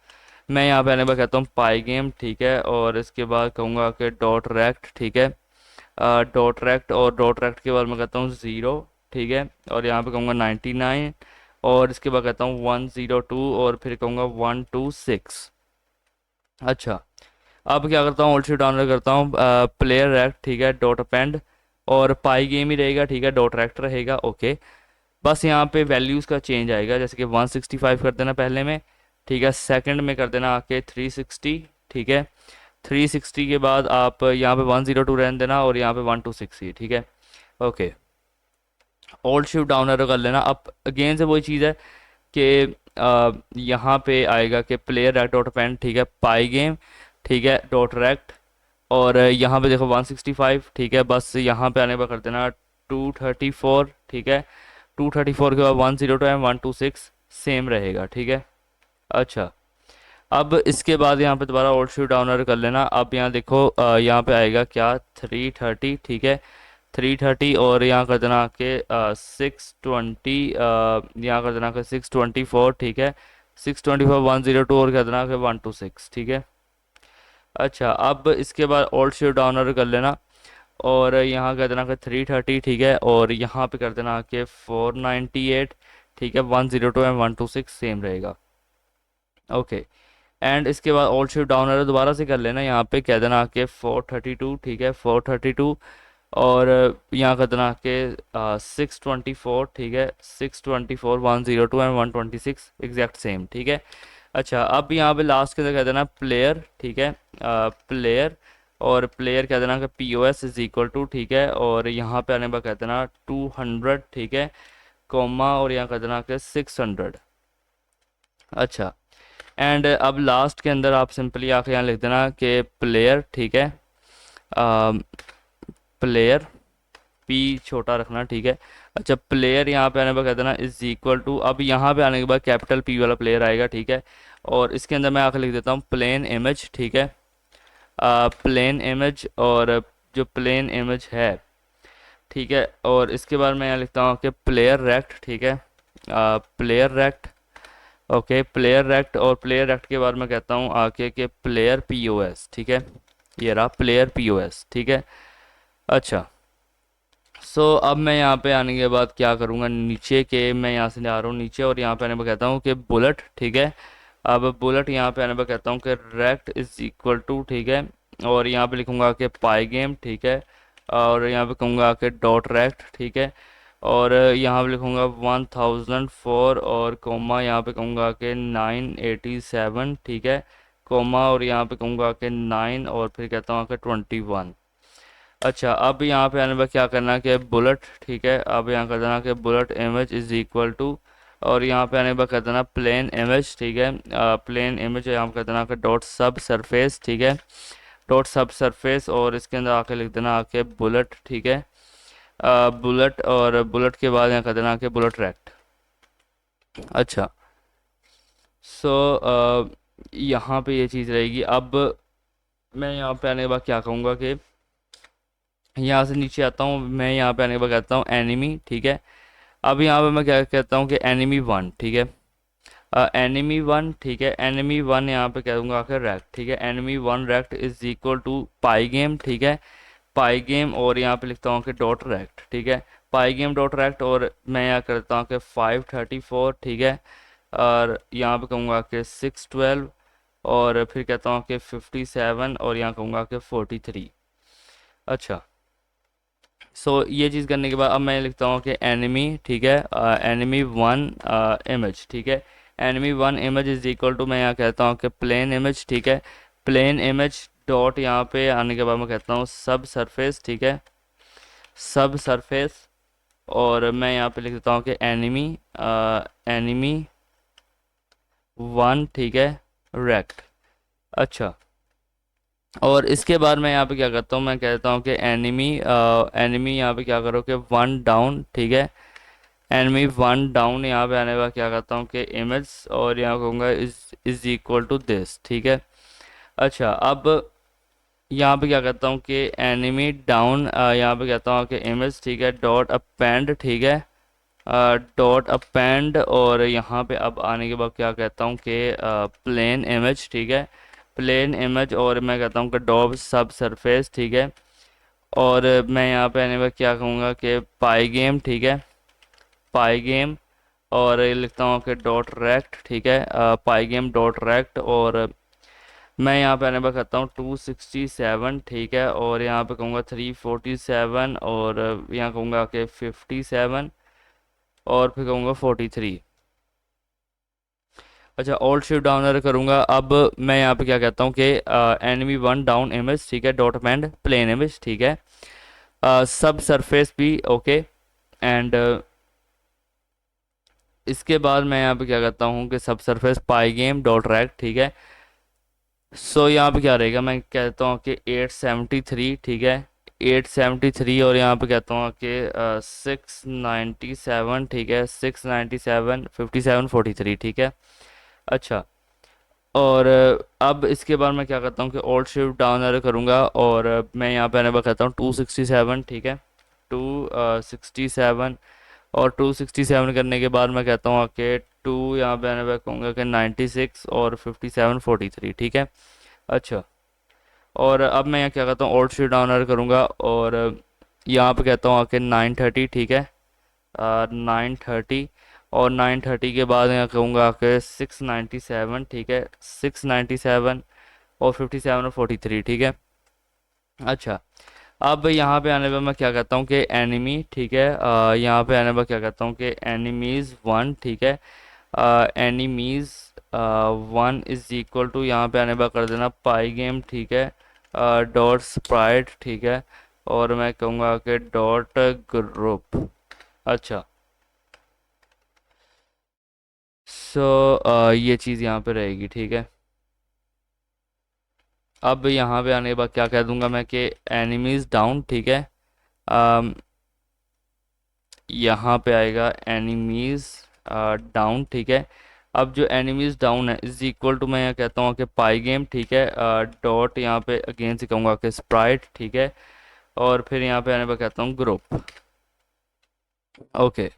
मैं यहाँ पे आने पर कहता हूँ पाई गेम, ठीक है। और इसके बाद कहूँगा कि डॉट रेक्ट, ठीक है, डॉट रेक्ट, और डॉट रेक्ट के बाद मैं कहता हूँ 0, ठीक है, और यहाँ पे कहूँगा 99, और इसके बाद कहता हूँ 102, और फिर कहूँगा 126। अच्छा, अब क्या करता हूँ, ओल्ड शिफ्ट डाउनलोड करता हूँ प्लेयर रेक्ट, ठीक है, डॉट अपेंड, और पाई गेम ही रहेगा, ठीक है, डॉट रेक्ट रहेगा, ओके। बस यहाँ पे वैल्यूज़ का चेंज आएगा, जैसे कि 165 कर देना पहले में, ठीक है, सेकंड में कर देना आके 360, ठीक है, 360 के बाद आप यहाँ पे 102 रहने देना, और यहाँ पे 126 ही, ठीक है, okay. Old shift down arrow कर लेना। अब अगेन से वही चीज़ है कि यहाँ पे आएगा कि प्लेयर रेक्ट डॉट पेन, ठीक है, पाई गेम, ठीक है, डॉट रेक्ट, और यहाँ पे देखो 165, ठीक है, बस यहाँ पे आने पर कर देना 234, ठीक है, 234 के बाद 102 एंड 126 सेम रहेगा, ठीक है। अच्छा, अब इसके बाद यहाँ पे दोबारा ओल्ड शिफ्ट डाउनर कर लेना। अब यहाँ देखो यहाँ पे आएगा क्या, 330, ठीक है, 330, और यहाँ कर देना के 620, यहाँ कर देना के 624, ठीक है, 624 102, और कर देना के 126, ठीक है। अच्छा, अब इसके बाद ओल्ड शिफ्ट डाउनर कर लेना, और यहाँ कर देना कि 330, ठीक है, और यहाँ पे कर देना कि 498, ठीक है, 102 एंड 126 सेम रहेगा, ओके। एंड इसके बाद ओल्ड शिफ्ट डाउन एरो दोबारा से कर लेना, यहाँ पे कह देना कि 432, ठीक है, 432, और यहाँ कर देना कि 624, ठीक है, 624 102 एंड 126 एग्जैक्ट सेम, ठीक है। अच्छा, अब यहाँ पे लास्ट के अंदर कह देना प्लेयर, ठीक है, प्लेयर, और प्लेयर कह देना कि POS इज इक्वल टू, ठीक है, और यहाँ पे आने पर कह देना 200, ठीक है, कॉमा, और यहाँ कह देना कि 600। अच्छा, एंड अब लास्ट के अंदर आप सिंपली आके यहाँ लिख देना कि प्लेयर, ठीक है, प्लेयर पी छोटा रखना, ठीक है। अच्छा, प्लेयर यहाँ पे आने पर कह देना इज इक्वल टू, अब यहाँ पे आने के बाद कैपिटल P वाला प्लेयर आएगा, ठीक है, और इसके अंदर मैं आके लिख देता हूँ प्लेन इमेज, ठीक है, प्लेन इमेज, और जो प्लेन इमेज है, ठीक है, और इसके बाद मैं यहाँ लिखता हूँ कि प्लेयर रेक्ट, ठीक है, player rect, okay, player rect, और प्लेयर रेक्ट के बाद मैं कहता हूँ आके कि प्लेयर POS, ठीक है, ये रहा प्लेयर POS, ठीक है। अच्छा, अब मैं यहाँ पे आने के बाद क्या करूँगा, नीचे के मैं यहाँ से आ रहा हूँ नीचे, और यहाँ पे आने पर कहता हूँ कि बुलेट, ठीक है, अब बुलेट यहाँ पे आने पर कहता हूँ कि रेक्ट इज इक्वल टू, ठीक है, और यहाँ पे लिखूँगा कि पाई गेम, ठीक है, और यहाँ पे कहूँगा कि डॉट रेक्ट, ठीक है, और यहाँ पे लिखूँगा 1004, और कोमा यहाँ पे कहूँगा कि 987, ठीक है, कोमा, और यहाँ पे कहूँगा कि 9, और फिर कहता हूँ कि 21। अच्छा, अब यहाँ पे आने पर क्या करना है कि बुलेट, ठीक है, अब यहाँ कर देना कि bullet image is equal to, और यहाँ पे आने पर कर देना प्लेन इमेज, ठीक है, प्लेन इमेज, यहाँ पे कर देना कि डॉट सब सरफेस, ठीक है, डॉट सब सरफेस, और इसके अंदर आके लिख देना आके बुलेट, ठीक है, बुलेट, और बुलेट के बाद यहाँ कर देना कि बुलेट रेक्ट। अच्छा, यहाँ पे ये चीज़ रहेगी। अब मैं यहाँ पे आने के बाद क्या कहूँगा कि यहाँ से नीचे आता हूँ, मैं यहाँ पे आने के बाद कहता हूँ एनिमी, ठीक है, अब यहाँ पे मैं क्या कहता हूँ कि एनिमी 1, ठीक है, एनिमी 1, ठीक है, एनिमी 1 यहाँ पे कह दूँगा आखिर रेक्ट, ठीक है, enemy 1 rect is equal to pygame, ठीक है, पाई गेम, और यहाँ पे लिखता हूँ कि डॉट रेक्ट, ठीक है, पाई गेम डॉट रेक्ट, और मैं यहाँ करता हूँ कि 534, ठीक है, और यहाँ पे कहूँगा कि 612, और फिर कहता हूँ कि 57, और यहाँ कहूँगा कि 43। अच्छा, ये चीज़ करने के बाद अब मैं लिखता हूँ कि एनिमी, ठीक है, एनिमी 1 इमेज, ठीक है, enemy 1 image is equal to, मैं यहाँ कहता हूँ कि प्लेन इमेज, ठीक है, प्लेन इमेज डॉट, यहाँ पे आने के बाद मैं कहता हूँ सब सरफेस, ठीक है, सब सरफेस, और मैं यहाँ पे लिख देता हूँ कि एनिमी, एनिमी 1, ठीक है, रेक्ट। अच्छा, और इसके बाद मैं यहाँ पे क्या करता हूँ, मैं कहता हूँ कि एनिमी, एनिमी यहाँ पे क्या करो कि 1 डाउन, ठीक है, एनिमी 1 डाउन, यहाँ पे आने के बाद क्या करता हूँ कि इमेज, और यहाँ कहूँगा इज इक्वल टू दिस, ठीक है। अच्छा, अब यहाँ पे क्या करता हूँ कि एनिमी डाउन, यहाँ पे कहता हूँ कि इमेज, ठीक है, डॉट अपेंड, ठीक है, डॉट अपेंड, और यहाँ पे अब आने के बाद क्या कहता हूँ कि प्लेन इमेज, ठीक है, प्लेन इमेज, और मैं कहता हूँ कि डॉट सब सरफेस, ठीक है, और मैं यहाँ पे आने पर क्या कहूँगा कि पाई गेम, ठीक है, पाई गेम। और ये लिखता हूँ कि डॉट रेक्ट, ठीक है, पाई गेम डॉट रेक्ट। और मैं यहाँ पे आने पर करता हूँ 267, ठीक है, और यहाँ पे कहूँगा 347, और यहाँ कहूँगा कि 57, और फिर कहूँगा 43। अच्छा, ऑल्ट शिफ्ट डाउन एरो करूँगा। अब मैं यहाँ पे क्या कहता हूँ कि एनिमी वन डाउन इमेज, ठीक है, डॉट मैंड प्लेन इमेज, ठीक है, सब सरफेस भी ओके। एंड इसके बाद मैं यहाँ पे क्या कहता हूँ कि सब सरफेस पाई गेम डॉट रैक, ठीक है। सो यहाँ पे क्या रहेगा, मैं कहता हूँ कि 873, ठीक है, 873, और यहाँ पे कहता हूँ कि 697, ठीक है, 697, 57, 43, ठीक है। अच्छा, और अब इसके बाद मैं क्या करता हूँ कि ऑल्ट शिफ्ट डाउन एरो करूँगा, और मैं यहाँ पे आने पर कहता हूँ 267, ठीक है, 267। और 267 करने के बाद मैं कहता हूँ कि टू यहाँ पे आने पर कहूँगा कि 96, और 57, 43, ठीक है। अच्छा, और अब मैं यहाँ क्या करता हूँ, ऑल्ट शिफ्ट डाउन एरो करूँगा, और यहाँ पे कहता हूँ कि 930, ठीक है, 930। और 930 के बाद यहाँ कहूँगा कि 697, ठीक है, 697, और 57, और 43, ठीक है। अच्छा, अब यहाँ पे आने पर मैं क्या कहता हूँ कि एनिमी, ठीक है, यहाँ पे आने पर क्या कहता हूँ कि एनिमीज़ वन, ठीक है, enemies one is equal to, यहाँ पे आने पर कर देना पाई गेम, ठीक है, डॉट स्प्राइट, ठीक है, और मैं कहूँगा कि डॉट ग्रुप। अच्छा, सो ये चीज़ यहाँ पे रहेगी, ठीक है। अब यहाँ पे आने के बाद क्या कह दूंगा मैं कि एनिमीज डाउन, ठीक है, अम, यहाँ पे आएगा एनिमीज डाउन, ठीक है। अब जो एनिमीज डाउन है इज इक्वल टू, मैं यहाँ कहता हूँ कि पाई गेम, ठीक है, डॉट यहाँ पे अगेन से कहूँगा कि स्प्राइट, ठीक है, और फिर यहाँ पे आने पर कहता हूँ ग्रुप। ओके,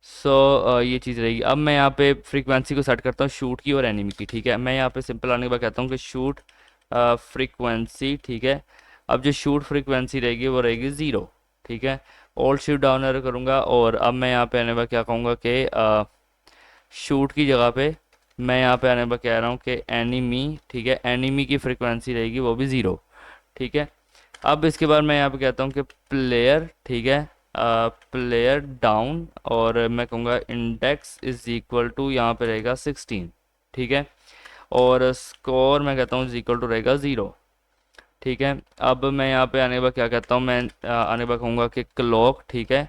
सो ये चीज़ रहेगी। अब मैं यहाँ पे फ्रीक्वेंसी को सेट करता हूँ शूट की और एनिमी की, ठीक है। मैं यहाँ पे सिंपल आने के बाद कहता हूँ कि शूट फ्रीक्वेंसी, ठीक है। अब जो शूट फ्रीक्वेंसी रहेगी वो रहेगी 0, ठीक है। ऑल शिफ्ट डाउन एरो करूँगा, और अब मैं यहाँ पे आने पर क्या कहूँगा कि शूट की जगह पे मैं यहाँ पे आने पर कह रहा हूँ कि एनिमी, ठीक है, एनिमी की फ्रीक्वेंसी रहेगी वो भी 0, ठीक है। अब इसके बाद मैं यहाँ पे कहता हूँ कि प्लेयर, ठीक है, प्लेयर डाउन, और मैं कहूँगा इंडेक्स इज इक्वल टू, यहाँ पे रहेगा 16, ठीक है, और स्कोर मैं कहता हूँ इज इक्वल टू रहेगा 0, ठीक है। अब मैं यहाँ पे आने के बाद क्या कहता हूँ, मैं आने के बाद कहूँगा कि क्लॉक, ठीक है,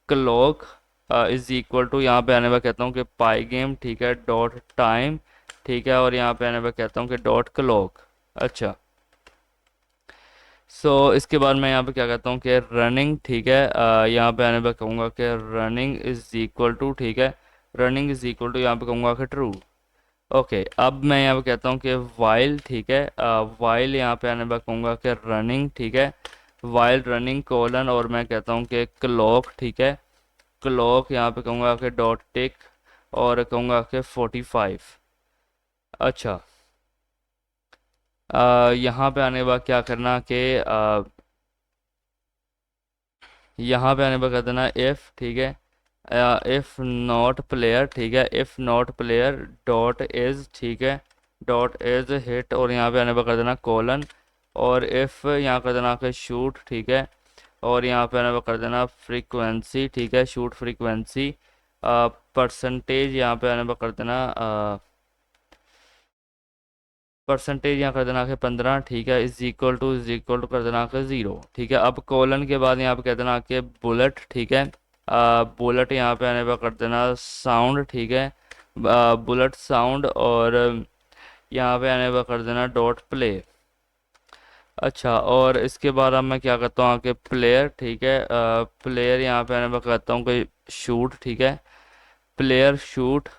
क्लॉक इज इक्वल टू, यहाँ पे आने पर कहता हूँ कि पाई गेम, ठीक है, डॉट टाइम, ठीक है, और यहाँ पे आने पर कहता हूँ कि डॉट क्लॉक। अच्छा, इसके बाद मैं यहाँ पे क्या कहता हूँ कि रनिंग, ठीक है, यहाँ पे आने पर कहूँगा कि रनिंग इज इक्वल टू, ठीक है, रनिंग इज इक्वल टू यहाँ पे कहूँगा कि ट्रू। ओके, अब मैं यहाँ पे कहता हूँ कि वाइल, ठीक है, वाइल यहाँ पे आने पर कहूँगा कि रनिंग, ठीक है, वाइल रनिंग कोलन, और मैं कहता हूँ कि क्लॉक, ठीक है, क्लॉक यहाँ पे कहूँगा कि डॉट टिक, और कहूँगा कि 45। अच्छा, यहाँ पे आने के बाद क्या करना कि यहाँ पे आने पर कर देना इफ़, ठीक है, इफ़ नॉट प्लेयर, ठीक है, if not player dot is, ठीक है, डॉट इज़ हिट, और यहाँ पे आने पर कर देना कोलन, और इफ़ यहाँ कर देना कि शूट, ठीक है, और यहाँ पे आने पर कर देना फ्रीक्वेंसी, ठीक है, शूट फ्रीक्वेंसी, परसेंटेज यहाँ पे आने पर कर देना परसेंटेज यहाँ कर देना कि 15, ठीक है, इज इक्वल टू कर देना कि 0, ठीक है। अब कोलन के बाद यहाँ पे कह देना कि बुलेट, ठीक है, बुलेट यहाँ पे आने पर कर देना साउंड, ठीक है, बुलेट साउंड, और यहाँ पे आने पर कर देना डॉट प्ले। अच्छा, और इसके बाद अब मैं क्या करता हूँ कि प्लेयर, ठीक है, प्लेयर यहाँ पे आने पर कहता हूँ कि शूट, ठीक है, प्लेयर शूट,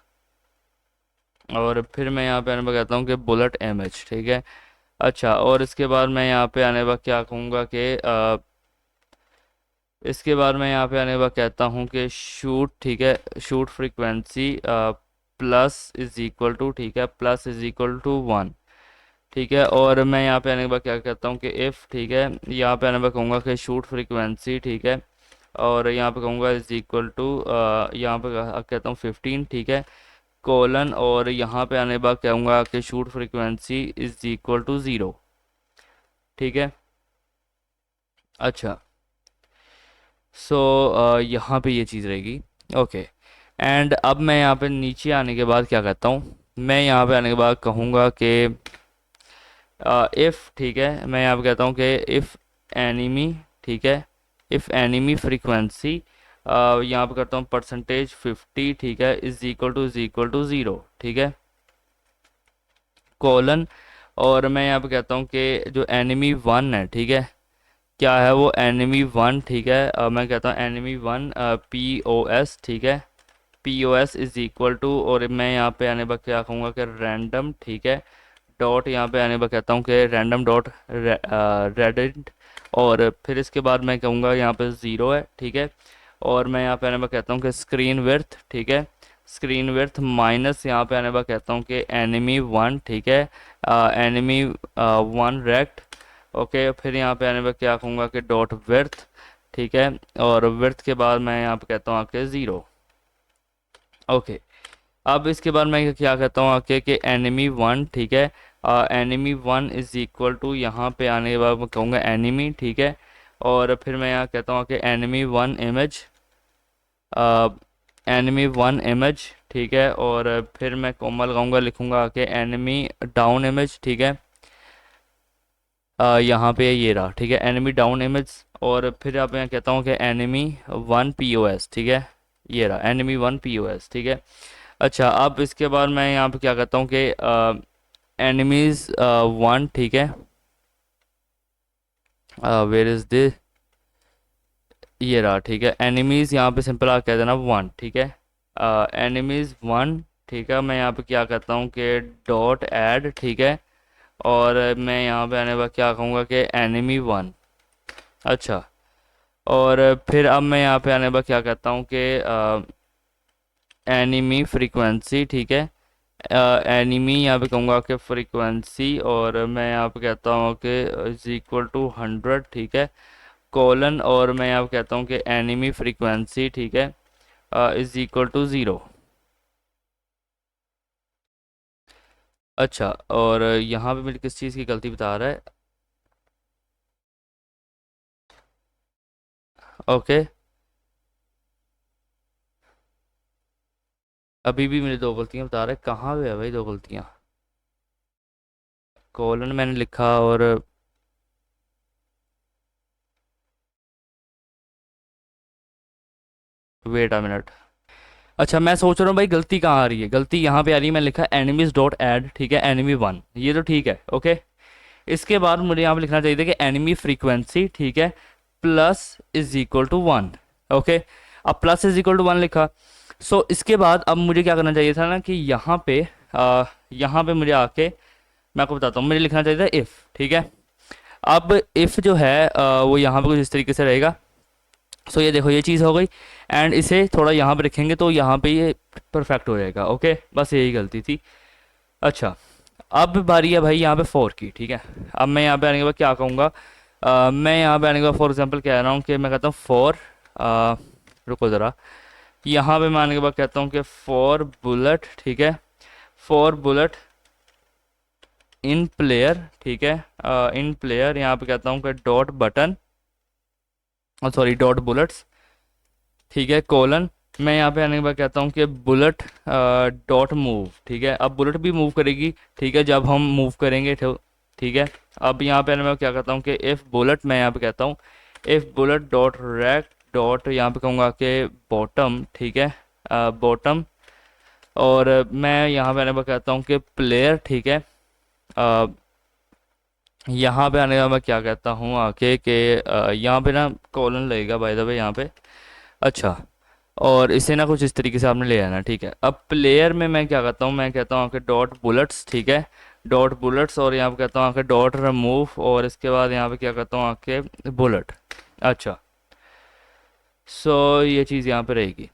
और फिर मैं यहाँ पे आने पर कहता हूँ कि बुलेट एमएच, ठीक है। अच्छा, और इसके बाद मैं यहाँ पे आने पर क्या कहूँगा कि इसके बाद मैं यहाँ पे आने पर कहता हूँ कि शूट, ठीक है, shoot frequency plus is equal to, ठीक है, प्लस इज इक्वल टू 1, ठीक है। और मैं यहाँ पे आने के बाद क्या कहता हूँ कि इफ़, ठीक है, यहाँ पे आने के बाद कहूँगा कि शूट फ्रीक्वेंसी, ठीक है, और यहाँ पे कहूँगा इज इक्वल टू, यहाँ पे कहता हूँ 15, ठीक है, कोलन, और यहाँ पे आने के बाद कहूँगा कि shoot frequency is equal to 0, ठीक है। अच्छा, सो यहाँ पे ये चीज़ रहेगी। ओके। एंड अब मैं यहाँ पे नीचे आने के बाद क्या कहता हूँ, मैं यहाँ पे आने के बाद कहूँगा कि इफ़, ठीक है, मैं यहाँ पे कहता हूँ कि इफ़ एनिमी, ठीक है, इफ़ एनिमी फ्रीक्वेंसी, यहाँ पे करता हूँ परसेंटेज 50, ठीक है, इज इक्वल टू 0, ठीक है, कोलन, और मैं यहाँ पे कहता हूँ कि जो एनिमी वन है, ठीक है, क्या है वो एनिमी वन, ठीक है, मैं कहता हूँ एनिमी वन POS, ठीक है, POS इज इक्वल टू, और मैं यहाँ पे आने पर क्या कहूँगा कि रैंडम, ठीक है, डॉट, यहाँ पे आने पर कहता हूँ कि रैंडम डॉट रेडिट, और फिर इसके बाद मैं कहूँगा यहाँ पे ज़ीरो है, ठीक है, और मैं यहाँ पे आने पर कहता हूँ कि स्क्रीन विड्थ, ठीक है, स्क्रीन विड्थ माइनस, यहाँ पे आने पर कहता हूँ कि एनिमी वन, ठीक है, एनिमी वन रेक्ट, ओके, फिर यहाँ पे आने पर क्या कहूँगा कि डॉट विड्थ, ठीक है, और विड्थ के बाद मैं यहाँ पे कहता हूँ आके ज़ीरो, ओके। अब इसके बाद मैं क्या कहता हूँ आके कि एनिमी वन, ठीक है, enemy one is equal to, यहाँ पे आने के बाद मैं कहूँगा एनिमी, ठीक है, और फिर मैं यहाँ कहता हूँ कि enemy one image, enemy one image, ठीक है, और फिर मैं कोमा लगाऊंगा, लिखूंगा कि एनिमी डाउन इमेज, ठीक है, यहाँ पे ये रहा, ठीक है, एनिमी डाउन इमेज, और फिर आप मैं कहता हूँ कि एनिमी वन POS, ठीक है, ये रहा एनिमी वन POS, ठीक है। अच्छा, अब इसके बाद मैं यहाँ पे क्या कहता हूँ कि एनिमीज वन, ठीक है, वेयर इज दिस, ये रहा, ठीक है, एनिमीज यहाँ पे सिंपल आप कह देना वन, ठीक है, एनिमीज वन, ठीक है, मैं यहाँ पे क्या कहता हूँ कि डॉट ऐड, ठीक है, और मैं यहाँ पे आने पर क्या कहूँगा कि एनिमी वन। अच्छा, और फिर अब मैं यहाँ पे आने पर क्या कहता हूँ कि एनिमी फ्रीक्वेंसी, ठीक है, एनिमी यहाँ पे कहूँगा कि फ्रीक्वेंसी, और मैं यहाँ पे कहता हूँ कि इज इक्वल टू 100, ठीक है, कोलन, और मैं यहाँ पे कहता हूँ कि एनिमी फ्रीक्वेंसी, ठीक है, इज इक्वल टू 0। अच्छा, और यहाँ पे मेरी किस चीज़ की गलती बता रहा है, ओके, अभी भी मेरी दो गलतियाँ बता रहा है, कहाँ पे है भाई दो गलतियाँ, कोलन मैंने लिखा, और वेट अ मिनट। अच्छा, मैं सोच रहा हूँ भाई गलती कहाँ आ रही है, गलती यहाँ पे आ रही है, मैं लिखा एनिमीज डॉट ऐड, ठीक है, एनिमी वन, ये तो ठीक है, ओके। इसके बाद मुझे यहाँ पे लिखना चाहिए था कि एनिमी फ्रीक्वेंसी, ठीक है, plus is equal to one, okay. अब plus is equal to one लिखा, सो इसके बाद अब मुझे क्या करना चाहिए था ना कि यहाँ पे मुझे आके मैं आपको बताता हूँ, मुझे लिखना चाहिए था इफ़, ठीक है। अब इफ़ जो है वो यहाँ पे कुछ इस तरीके से रहेगा। सो ये देखो, ये चीज़ हो गई, एंड इसे थोड़ा यहाँ पे रखेंगे तो यहाँ पे ये परफेक्ट हो जाएगा, ओके, बस यही गलती थी। अच्छा, अब बारी है भाई यहाँ पे फोर की, ठीक है। अब मैं यहाँ पे आने के बाद क्या कहूँगा, मैं यहाँ पे आने के बाद फॉर एग्जांपल कह रहा हूँ कि मैं कहता हूँ फोर, रुको ज़रा, यहाँ पे मैं आने के बाद कहता हूँ कि फोर बुलेट, ठीक है, फोर बुलेट इन प्लेयर, ठीक है, इन प्लेयर, यहाँ पे कहता हूँ कि dot button, sorry dot bullets, ठीक है, कोलन, मैं यहाँ पे आने के बाद कहता हूँ कि बुलेट डॉट मूव, ठीक है, अब बुलेट भी मूव करेगी, ठीक है, जब हम मूव करेंगे तो, ठीक है। अब यहाँ पे मैं क्या कहता हूँ कि इफ़ बुलेट, मैं यहाँ पे कहता हूँ if bullet dot rack dot, यहाँ पे कहूँगा कि बॉटम, ठीक है, बॉटम, और मैं यहाँ पे आने पर कहता हूँ कि प्लेयर, ठीक है, अ, यहाँ पे आने का मैं क्या कहता हूँ आके कि यहाँ पे ना कॉलन लगेगा बाय द वे यहाँ पे। अच्छा, और इसे ना कुछ इस तरीके से आपने ले आना, ठीक है। अब प्लेयर में मैं क्या कहता हूँ, मैं कहता हूँ आके डॉट बुलेट्स, ठीक है, डॉट बुलेट्स, और यहाँ पे कहता हूँ आके डॉट रिमूव, और इसके बाद यहाँ पे क्या कहता हूँ आके बुलेट। अच्छा, सो ये चीज़ यहाँ पे रहेगी।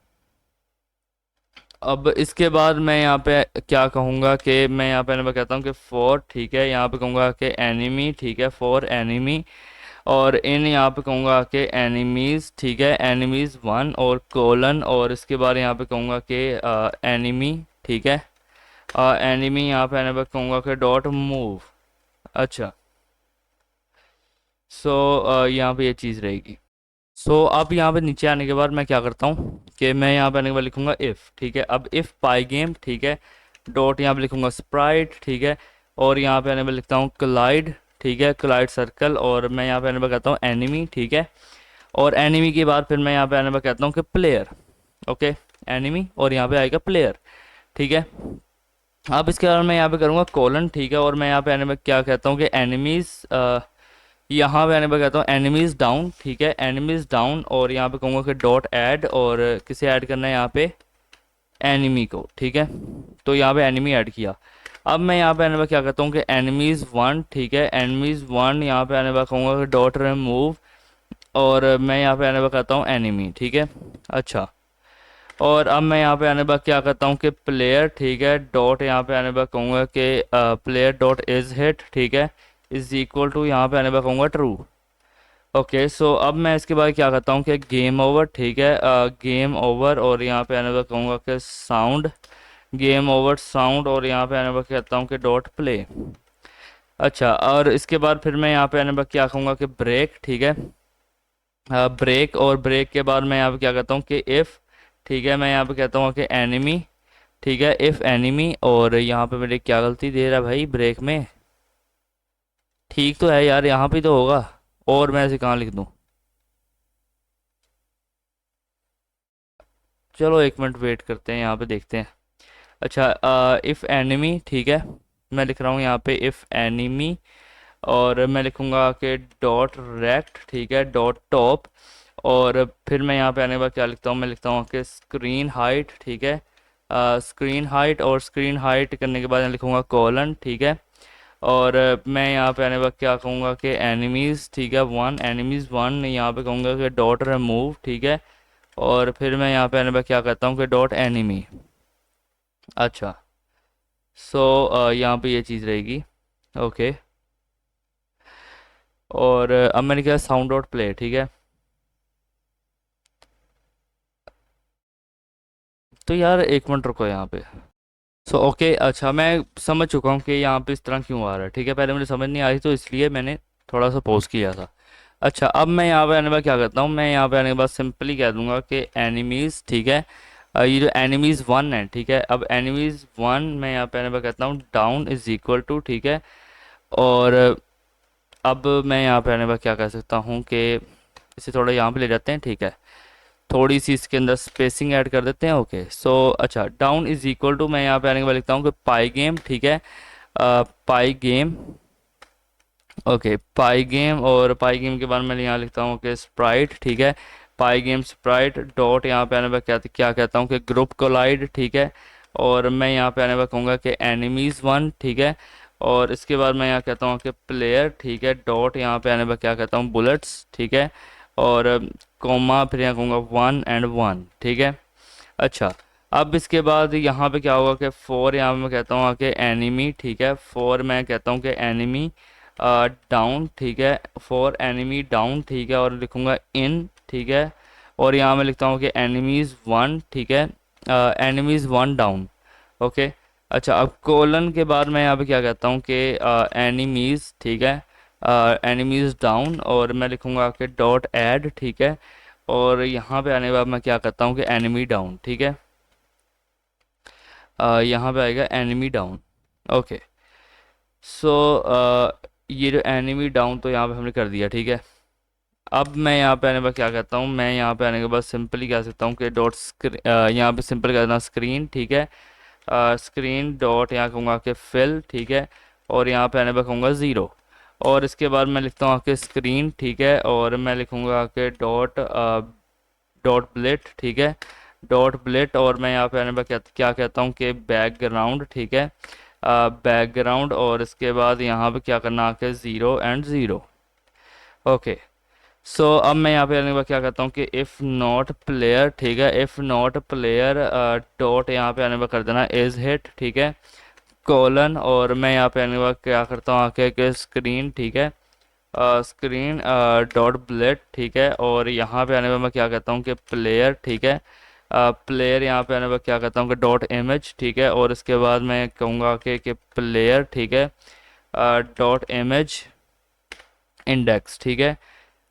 अब इसके बाद मैं यहाँ पे क्या कहूँगा कि मैं यहाँ पे कहता हूँ कि फॉर, ठीक है, यहाँ पे कहूँगा कि एनिमी, ठीक है, फॉर एनिमी, और इन यहाँ पे कहूँगा कि एनिमीज़, ठीक है, एनिमीज़ वन, और कोलन, और इसके बाद यहाँ पे कहूँगा कि एनिमी, ठीक है, एनिमी यहाँ पे आने पर कहूँगा कि डॉट मूव। अच्छा, सो यहाँ पे ये चीज़ रहेगी। सो अब यहाँ पे नीचे आने के बाद मैं क्या करता हूँ कि मैं यहाँ पे आने के बाद लिखूँगा इफ़, ठीक है, अब इफ़ पाई गेम, ठीक है, डॉट यहाँ पे लिखूँगा स्प्राइट, ठीक है, और यहाँ पे आने पर लिखता हूँ क्लाइड, ठीक है, क्लाइड सर्कल, और मैं यहाँ पे आने पर कहता हूँ एनिमी, ठीक है, और एनिमी के बाद फिर मैं यहाँ पे आने पर कहता हूँ कि प्लेयर, ओके, एनिमी, और यहाँ पे आएगा प्लेयर, ठीक है। अब इसके बाद मैं यहाँ पे करूँगा कोलन, ठीक है, और मैं यहाँ पे आने पर क्या कहता हूँ कि एनिमीज़, यहाँ पे आने पर कहता हूँ एनिमीज़ डाउन, ठीक है, एनिमीज़ डाउन, और यहाँ पे कहूँगा कि डॉट ऐड, और किसे ऐड करना है यहाँ पे, एनिमी को, ठीक है, तो यहाँ पे एनिमी ऐड किया। अब मैं यहाँ पे आने पर क्या कहता हूँ कि एनिमीज़ वन, ठीक है, एनिमीज़ वन, यहाँ पे आने पर कहूँगा कि डॉट रिमूव, और मैं यहाँ पे आने पर कहता हूँ एनिमी, ठीक है। अच्छा, और अब मैं यहाँ पे आने पर क्या करता हूँ कि प्लेयर, ठीक है, डॉट यहाँ पे आने पर कहूँगा कि प्लेयर डॉट इज हिट, ठीक है, इज इक्वल टू यहाँ पे आने पर कहूँगा ट्रू। ओके, सो अब मैं इसके बाद क्या करता हूँ कि गेम ओवर, ठीक है, गेम ओवर, और यहाँ पे आने पर कहूँगा कि साउंड, गेम ओवर साउंड, और यहाँ पे आने पर कहता हूँ कि डॉट प्ले। अच्छा, और इसके बाद फिर मैं यहाँ पे आने पर क्या कहूँगा कि ब्रेक, ठीक है, ब्रेक, और ब्रेक के बाद मैं यहाँ पे क्या कहता हूँ कि इफ़, ठीक है, मैं यहाँ पे कहता हूँ कि एनिमी, ठीक है, इफ़ एनिमी, और यहाँ पे मेरी क्या गलती दे रहा है भाई ब्रेक में, ठीक तो है यार, यहाँ पे तो होगा, और मैं ऐसे कहाँ लिख दूँ, चलो एक मिनट वेट करते हैं, यहाँ पे देखते हैं। अच्छा, इफ़ एनिमी, ठीक है, मैं लिख रहा हूँ यहाँ पे इफ़ एनिमी, और मैं लिखूँगा कि डॉट रेक्ट, ठीक है, डॉट टॉप, और फिर मैं यहाँ पे आने के बाद क्या लिखता हूँ, मैं लिखता हूँ कि स्क्रीन हाइट, ठीक है, स्क्रीन हाइट, और स्क्रीन हाइट करने के बाद मैं लिखूँगा कॉलन, ठीक है, और मैं यहाँ पे आने के बाद क्या कहूँगा कि एनिमीज़, ठीक है, वन, एनिमीज़ वन, यहाँ पे कहूँगा कि डॉट रिमूव, ठीक है, और फिर मैं यहाँ पे आने के बाद क्या कहता हूँ कि डॉट एनिमी। अच्छा, सो यहाँ पे ये चीज़ रहेगी, ओके, और अब मैंने किया साउंड डॉट प्ले, ठीक है, तो यार एक मिनट रुको यहाँ पे। सो ओके, अच्छा, मैं समझ चुका हूँ कि यहाँ पे इस तरह क्यों आ रहा है, ठीक है, पहले मुझे समझ नहीं आ रही तो इसलिए मैंने थोड़ा सा पॉज किया था। अच्छा, अब मैं यहाँ पे आने के बाद क्या करता हूँ, मैं यहाँ पे आने के बाद सिंपली कह दूंगा कि एनिमीज़, ठीक है, ये जो एनिमीज़ वन है, ठीक है, अब एनिमीज़ वन मैं यहाँ पे आने के बाद कहता हूँ डाउन इज इक्वल टू, ठीक है, और अब मैं यहाँ पे आने के बाद क्या कह सकता हूँ कि इसे थोड़ा यहाँ पे ले जाते हैं, ठीक है, थोड़ी सी इसके अंदर स्पेसिंग ऐड कर देते हैं, ओके, सो अच्छा, डाउन इज इक्वल टू मैं यहाँ पे आने के बाद लिखता हूँ कि पाई गेम, ठीक है, पाई गेम, ओके, पाई गेम, और पाई गेम के बाद मैं यहाँ लिखता हूँ कि स्प्राइट, ठीक है, पाई गेम स्प्राइट, डॉट यहाँ पे आने पर क्या क्या कहता हूँ कि ग्रुप कोलाइड, ठीक है, और मैं यहाँ पे आने पर कहूँगा कि एनिमीज़ वन, ठीक है, और इसके बाद मैं यहाँ कहता हूँ कि प्लेयर, ठीक है, डॉट यहाँ पे आने पर क्या कहता हूँ बुलेट्स, ठीक है, और कॉमा, फिर यहाँ कहूँगा वन एंड वन, ठीक है। अच्छा, अब इसके बाद यहाँ पे क्या होगा कि फोर यहाँ पे मैं कहता हूँ कि एनिमी, ठीक है, फोर मैं कहता हूँ कि एनिमी डाउन, ठीक है, फोर एनिमी डाउन, ठीक है, और लिखूँगा इन, ठीक है, और यहाँ मैं लिखता हूँ कि एनिमीज़ वन, ठीक है, एनिमीज़ वन डाउन, ओके। अच्छा, अब कोलन के बाद मैं यहाँ पे क्या कहता हूँ कि एनिमीज़, ठीक है, एनिमीज़ डाउन, और मैं लिखूँगा कि डॉट ऐड, ठीक है, और यहाँ पे आने के बाद मैं क्या करता हूँ कि एनिमी डाउन, ठीक है, यहाँ पे आएगा एनिमी डाउन, ओके। सो ये जो एनिमी डाउन तो यहाँ पे हमने कर दिया, ठीक है। अब मैं यहाँ पे आने के बाद क्या कहता हूँ, मैं यहाँ पे आने के बाद सिंपली कह सकता हूँ कि डॉट यहाँ पे सिंपल कहना स्क्रीन, ठीक है, स्क्रीन डॉट यहाँ कहूँगा कि फिल, ठीक है, और यहाँ पे आने पर कहूँगा ज़ीरो, और इसके बाद मैं लिखता हूँ कि स्क्रीन, ठीक है, और मैं लिखूँगा कि डॉट डॉट ब्लिट, ठीक है, डॉट ब्लिट, और मैं यहाँ पे आने पर क्या कहता हूँ कि बैकग्राउंड, ठीक है, बैकग्राउंड, और इसके बाद यहाँ पे क्या करना आके ज़ीरो एंड ज़ीरो, ओके। सो अब मैं यहाँ पे आने के बाद क्या करता हूँ कि इफ़ नॉट प्लेयर, ठीक है, इफ़ नॉट प्लेयर डॉट यहाँ पे आने के बाद कर देना इज हिट, ठीक है, कॉलन, और मैं यहाँ पे आने के बाद क्या करता हूँ आके कि स्क्रीन, ठीक है, स्क्रीन डॉट ब्लेड, ठीक है, और यहाँ पे आने पर मैं क्या कहता हूँ कि प्लेयर, ठीक है, प्लेयर यहाँ पे आने पर क्या कहता हूँ कि डॉट इमेज, ठीक है, और इसके बाद मैं कहूँगा कि प्लेयर, ठीक है, डॉट इमेज इंडेक्स, ठीक है।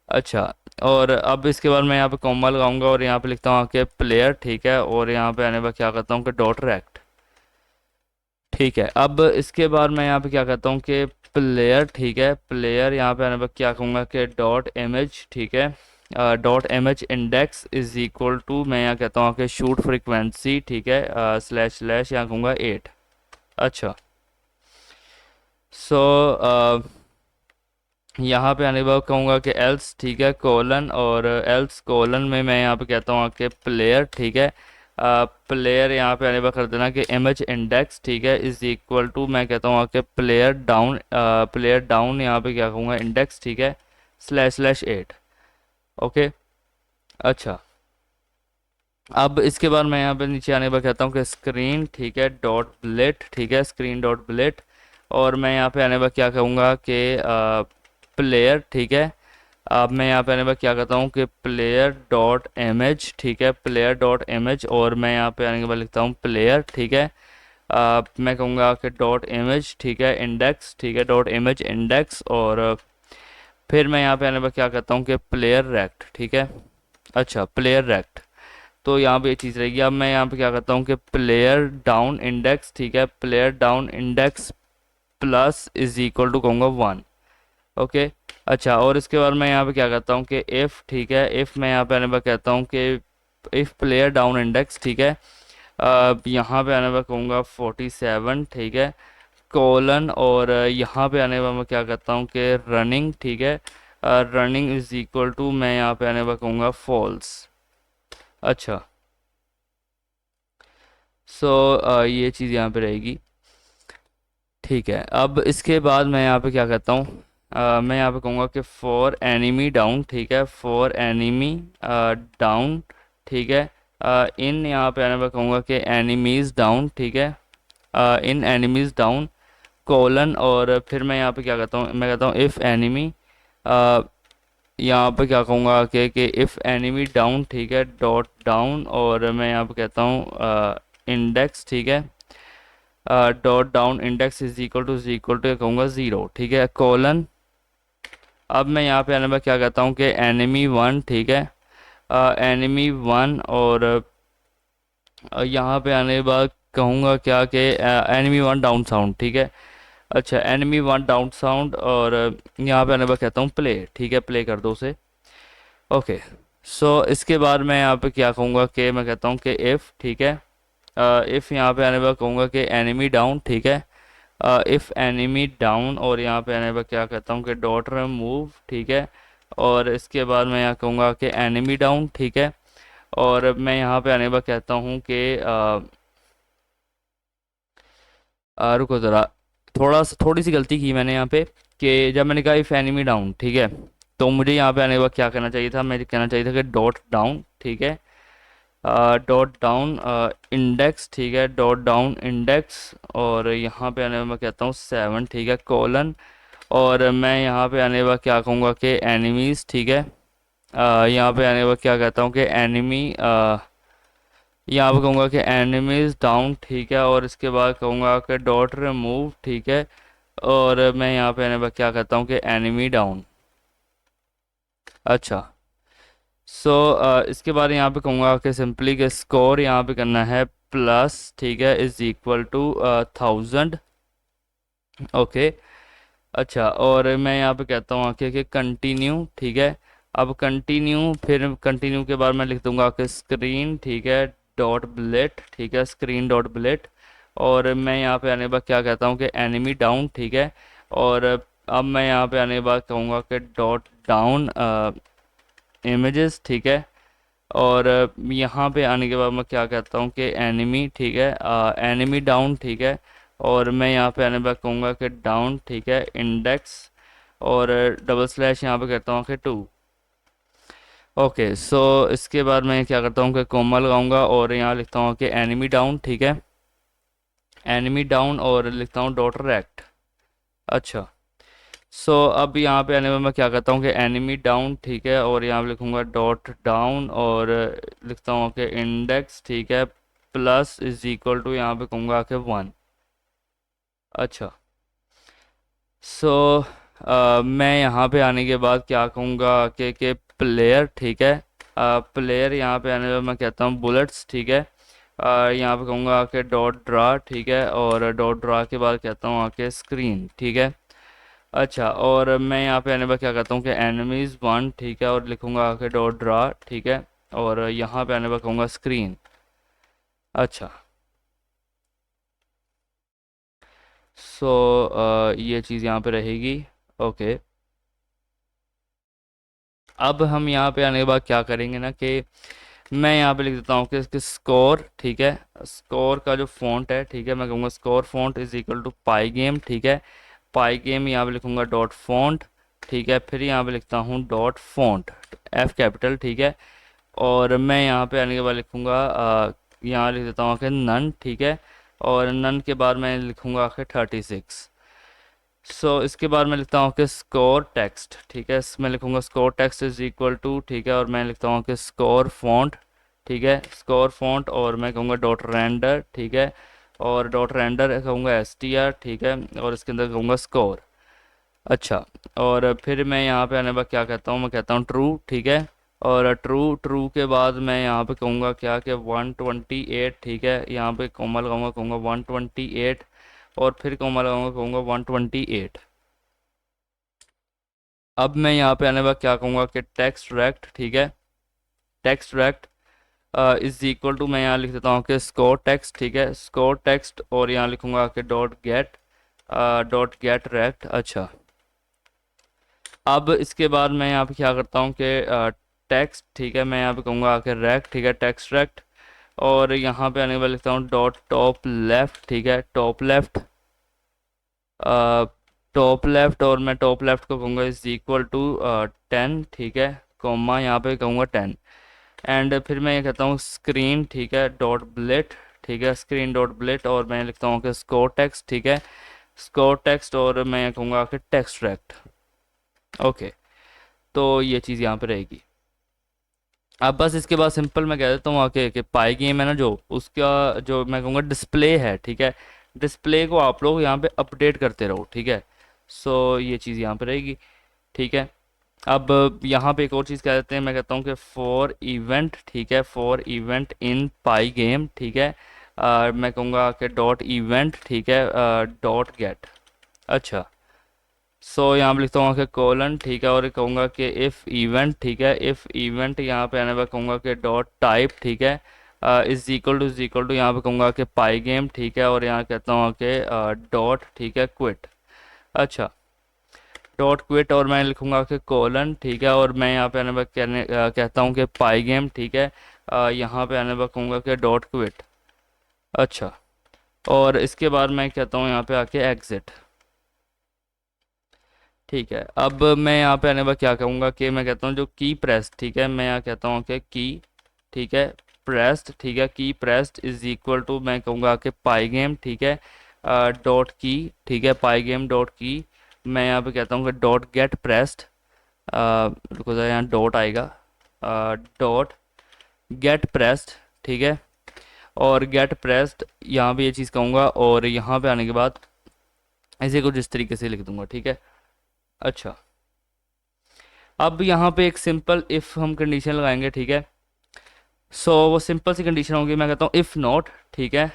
अच्छा, और अब इसके बाद मैं यहाँ पे कॉमा लगाऊंगा और यहाँ पे लिखता हूँ कि प्लेयर, ठीक है, और यहाँ पे आने पर क्या करता हूँ कि डॉट रेक्ट, ठीक है। अब इसके बाद मैं यहाँ पे क्या कहता हूँ कि प्लेयर, ठीक है, प्लेयर यहाँ पे आने पर क्या कहूँगा कि डॉट इमेज, ठीक है, dot image index is equal to, मैं यहाँ कहता हूँ कि शूट फ्रीक्वेंसी, ठीक है, स्लैश स्लैश यहाँ कहूँगा 8। अच्छा, सो यहाँ पे आने के बाद कहूँगा कि एल्स, ठीक है, कॉलन, और एल्स कॉलन में मैं यहाँ पे कहता हूँ कि प्लेयर, ठीक है, प्लेयर यहाँ पे आने के बाद कर देना कि इमेज इंडेक्स, ठीक है, इज इक्वल टू, मैं कहता हूँ कि प्लेयर डाउन यहाँ पे क्या कहूँगा इंडेक्स, ठीक है, स्लैश स्लैश 8। ओके। अच्छा, अब इसके बाद मैं यहाँ पे नीचे आने के बाद कहता हूँ कि स्क्रीन, ठीक है, डॉट ब्लेट, ठीक है, स्क्रीन डॉट ब्लेट, और मैं यहाँ पे आने के बाद क्या कहूँगा कि प्लेयर, ठीक है, अब मैं यहाँ पे आने के बाद क्या कहता हूँ कि प्लेयर डॉट इमेज, ठीक है, प्लेयर डॉट इमेज, और मैं यहाँ पे आने के बाद लिखता हूँ प्लेयर, ठीक है, मैं कहूँगा कि डॉट इमेज, ठीक है, इंडेक्स, ठीक है, डॉट इमेज इंडेक्स, और फिर मैं यहाँ पे आने के बाद क्या कहता हूँ कि प्लेयर रेक्ट, ठीक है। अच्छा, प्लेयर रेक्ट, तो यहाँ पे ये चीज़ रहेगी। अब मैं यहाँ पे क्या करता हूँ कि प्लेयर डाउन इंडेक्स, ठीक है, player down index plus is equal to कहूँगा 1। ओके। अच्छा, और इसके बाद मैं यहाँ पे क्या करता हूँ कि इफ़, ठीक है, इफ़ मैं यहाँ पे आने पर कहता हूँ कि इफ़ प्लेयर डाउन इंडेक्स, ठीक है, यहाँ पे आने पर कहूँगा 47, ठीक है, कॉलन, और यहाँ पे आने पर मैं क्या करता हूँ कि रनिंग, ठीक है, रनिंग इज इक्वल टू, मैं यहाँ पे आने पर कहूँगा फॉल्स। अच्छा, सो ये चीज़ यहाँ पे रहेगी, ठीक है। अब इसके बाद मैं यहाँ पे क्या कहता हूँ, मैं यहाँ पे कहूँगा कि फॉर एनिमी डाउन, ठीक है, फॉर एनिमी डाउन, ठीक है, इन यहाँ पे आने पर कहूँगा कि एनिमीज डाउन, ठीक है, इन एनिमीज डाउन, कॉलन, और फिर मैं यहाँ पे क्या कहता हूँ, मैं कहता हूँ इफ़ एनिमी, यहाँ पे क्या कहूँगा कि इफ़ एनिमी डाउन, ठीक है, डॉट डाउन, और मैं यहाँ पे कहता हूँ इंडेक्स, ठीक है, dot down index is equal to कहूँगा 0, ठीक है, कॉलन। अब मैं यहाँ पे आने पर क्या कहता हूँ कि एनिमी वन, ठीक है, एनिमी वन, और यहाँ पे आने के बाद कहूँगा क्या कि एनिमी वन डाउन साउंड, ठीक है। अच्छा, एनिमी वन डाउन साउंड, और यहाँ पे आने पर कहता हूँ प्ले, ठीक है, प्ले कर दो उसे। ओके। सो इसके बाद मैं यहाँ पे क्या कहूँगा कि मैं कहता हूँ कि इफ़, ठीक है, इफ़ यहाँ पे आने पर कहूँगा कि एनिमी डाउन, ठीक है, इफ़ एनिमी डाउन, और यहाँ पे आने पर क्या कहता हूँ कि डॉट रिमूव, ठीक है, और इसके बाद मैं यहाँ कहूँगा कि एनिमी डाउन, ठीक है, और मैं यहाँ पे आने पर कहता हूँ कि रुको ज़रा, थोड़ी सी गलती की मैंने यहाँ पे, कि जब मैंने कहा इफ़ एनिमी डाउन, ठीक है, तो मुझे यहाँ पे आने के बाद क्या कहना चाहिए था, मुझे कहना चाहिए था कि डॉट डाउन, ठीक है, डॉट डाउन इंडेक्स, ठीक है, डॉट डाउन इंडेक्स, और यहाँ पे आने में मैं कहता हूँ 7, ठीक है, कॉलन, और मैं यहाँ पे आने के बाद क्या कहूँगा कि एनिमीज़, ठीक है, यहाँ पे आने के बाद क्या कहता हूँ कि एनिमी, यहाँ पे कहूँगा कि एनिमीज़ डाउन, ठीक है, और इसके बाद कहूँगा कि डॉट रिमूव, ठीक है, और मैं यहाँ पे आने के बाद क्या कहता हूँ कि एनिमी डाउन। अच्छा, सो इसके बाद यहाँ पे कहूँगा कि सिंपली के स्कोर यहाँ पे करना है प्लस, ठीक है, इज इक्वल टू 1000। ओके। अच्छा, और मैं यहाँ पे कहता हूँ आके कि कंटिन्यू, ठीक है, अब कंटिन्यू, फिर कंटिन्यू के बाद मैं लिख दूंगा कि स्क्रीन, ठीक है, डॉट ब्लेट, ठीक है, स्क्रीन डॉट ब्लेट, और मैं यहाँ पे आने के बाद क्या कहता हूँ कि एनिमी डाउन, ठीक है, और अब मैं यहाँ पे आने के बाद कहूँगा कि डॉट डाउन इमेजेस, ठीक है, और यहाँ पे आने के बाद मैं क्या कहता हूँ कि एनिमी, ठीक है, एनिमी डाउन, ठीक है, और मैं यहाँ पे आने के बाद कहूँगा कि डाउन, ठीक है, इंडेक्स, और डबल स्लैश यहाँ पे कहता हूँ कि 2। ओके, सो इसके बाद मैं क्या करता हूँ कि कोमा लगाऊंगा और यहाँ लिखता हूँ कि एनिमी डाउन, ठीक है, एनिमी डाउन, और लिखता हूँ डॉट रेक्ट। अच्छा, सो अब यहाँ पे आने में मैं क्या करता हूँ कि एनिमी डाउन, ठीक है, और यहाँ पे लिखूंगा डॉट डाउन, और लिखता हूँ कि इंडेक्स, ठीक है, प्लस इज इक्वल टू, यहाँ पे कहूँगा कि 1। अच्छा, सो मैं यहाँ पे आने के बाद क्या कहूँगा कि प्लेयर, ठीक है, प्लेयर यहाँ पे आने में मैं कहता हूँ बुलेट्स, ठीक है, यहाँ पे कहूँगा कि डॉट ड्रा, ठीक है, और डॉट ड्रा के बाद कहता हूँ आके स्क्रीन, ठीक है। अच्छा, और मैं यहाँ पे आने पर क्या करता हूँ कि एनिमीज 1, ठीक है, और लिखूंगा आके डॉट ड्रा, ठीक है, और यहाँ पे आने पर कहूँगा स्क्रीन। अच्छा, सो ये चीज़ यहाँ पे रहेगी। ओके, अब हम यहाँ पे आने के बाद क्या करेंगे ना कि मैं यहाँ पे लिख देता हूँ कि इसके स्कोर, ठीक है, स्कोर का जो फॉन्ट है, ठीक है, मैं कहूँगा score font is equal to pygame, ठीक है, पाई गेम यहाँ पे लिखूंगा डॉट फॉन्ट, ठीक है, फिर यहाँ पे लिखता हूँ डॉट फॉन्ट, एफ कैपिटल, ठीक है, और मैं यहाँ पे आने के बाद लिखूंगा यहाँ लिख देता हूँ आखिर नन, ठीक है, और नन के बाद मैं लिखूंगा आखिर 36। सो इसके बाद मैं लिखता हूँ कि स्कोर टेक्स्ट, ठीक है, मैं लिखूंगा score text is equal to, ठीक है, और मैं लिखता हूँ कि स्कोर फॉन्ट, ठीक है, स्कोर फॉन्ट, और मैं कहूँगा डॉट रेंडर, ठीक है, और डॉट रेंडर कहूँगा एस टी आर, ठीक है, और इसके अंदर कहूँगा स्कोर। अच्छा, और फिर मैं यहाँ पे आने के बाद क्या कहता हूँ, मैं कहता हूँ ट्रू, ठीक है, और ट्रू, ट्रू के बाद मैं यहाँ पे कहूँगा क्या कि 128, ठीक है, यहाँ पे कोमा लगाऊंगा, कहूँगा 128, और फिर कोमा लगाऊंगा, कहूँगा 128। अब मैं यहाँ पे आने के बाद क्या कहूँगा कि टेक्स्ट रेक्ट, ठीक है, text rect is equal to, मैं यहाँ लिख देता हूँ कि स्कोर टेक्स्ट, ठीक है, स्कोर टेक्स्ट, और यहाँ लिखूंगा कि डॉट गेट रेक्ट। अच्छा, अब इसके बाद मैं यहाँ पे क्या करता हूँ कि टेक्स्ट, ठीक है, मैं यहाँ पे कहूँगा आके रैक, ठीक है, टेक्स्ट रैक्ट, और यहाँ पे आने के बाद लिखता हूँ डॉट टॉप लेफ्ट, ठीक है, टॉप लेफ्ट, टॉप लेफ्ट, और मैं टॉप लेफ्ट को कहूँगा इज इक्वल टू 10, ठीक है, कॉमा यहाँ पे कहूँगा 10, एंड फिर मैं ये कहता हूँ स्क्रीन, ठीक है, डॉट ब्लिट, ठीक है, स्क्रीन डॉट ब्लिट, और मैं लिखता हूँ कि स्कोर टेक्स्ट, ठीक है, स्कोर टेक्स्ट, और मैं कहूँगा कि टेक्स्ट रैक्ट। ओके, तो ये चीज़ यहाँ पे रहेगी। अब बस इसके बाद सिंपल मैं कह देता हूँ आके कि पाई गेम है ना, जो उसका जो मैं कहूँगा डिस्प्ले है, ठीक है, डिस्प्ले को आप लोग यहाँ पे अपडेट करते रहो, ठीक है। सो ये चीज़ यहाँ पे रहेगी, ठीक है। अब यहाँ पे एक और चीज़ कह देते हैं, मैं कहता हूँ कि फॉर इवेंट, ठीक है, for event in pi game, ठीक है, मैं कहूँगा कि डॉट इवेंट, ठीक है, डॉट गेट। अच्छा, सो यहाँ पे लिखता हूँ कि कोलन, ठीक है, और कहूँगा कि इफ़ इवेंट, ठीक है, इफ़ इवेंट यहाँ पे आने पर कहूँगा कि डॉट टाइप, ठीक है, इज इक्वल टू यहाँ पे कहूँगा कि पाई गेम, ठीक है, और यहाँ कहता हूँ कि डॉट, ठीक है, क्विट। अच्छा, डॉट क्विट, और मैं लिखूँगा कि कोलन, ठीक है, और मैं यहाँ पे आने पर कहता हूँ कि पाई गेम, ठीक है, यहाँ पे आने पर कहूँगा कि डॉट क्विट। अच्छा, और इसके बाद मैं कहता हूँ यहाँ पे आके एग्जिट। ठीक है, अब मैं यहाँ पे आने पर क्या कहूँगा कि मैं कहता हूँ जो की प्रेस, ठीक है, मैं यहाँ कहता हूँ कि की, ठीक है, प्रेस्ड, ठीक है, की प्रेस्ड इज इक्वल टू, मैं कहूँगा कि पाई गेम, ठीक है, डॉट की, ठीक है, पाई गेम डॉट की, मैं यहाँ पे कहता हूँ कि डॉट गेट प्रेस्ड, रुको ज़रा यहाँ डॉट आएगा, डॉट गेट प्रेस्ड, ठीक है, और गेट प्रेस्ड यहाँ पे ये चीज़ कहूँगा, और यहाँ पे आने के बाद इसे कुछ इस तरीके से लिख दूंगा, ठीक है। अच्छा, अब यहाँ पे एक सिंपल इफ़ हम कंडीशन लगाएंगे, ठीक है, सो वो सिंपल सी कंडीशन होगी, मैं कहता हूँ इफ़ नॉट, ठीक है,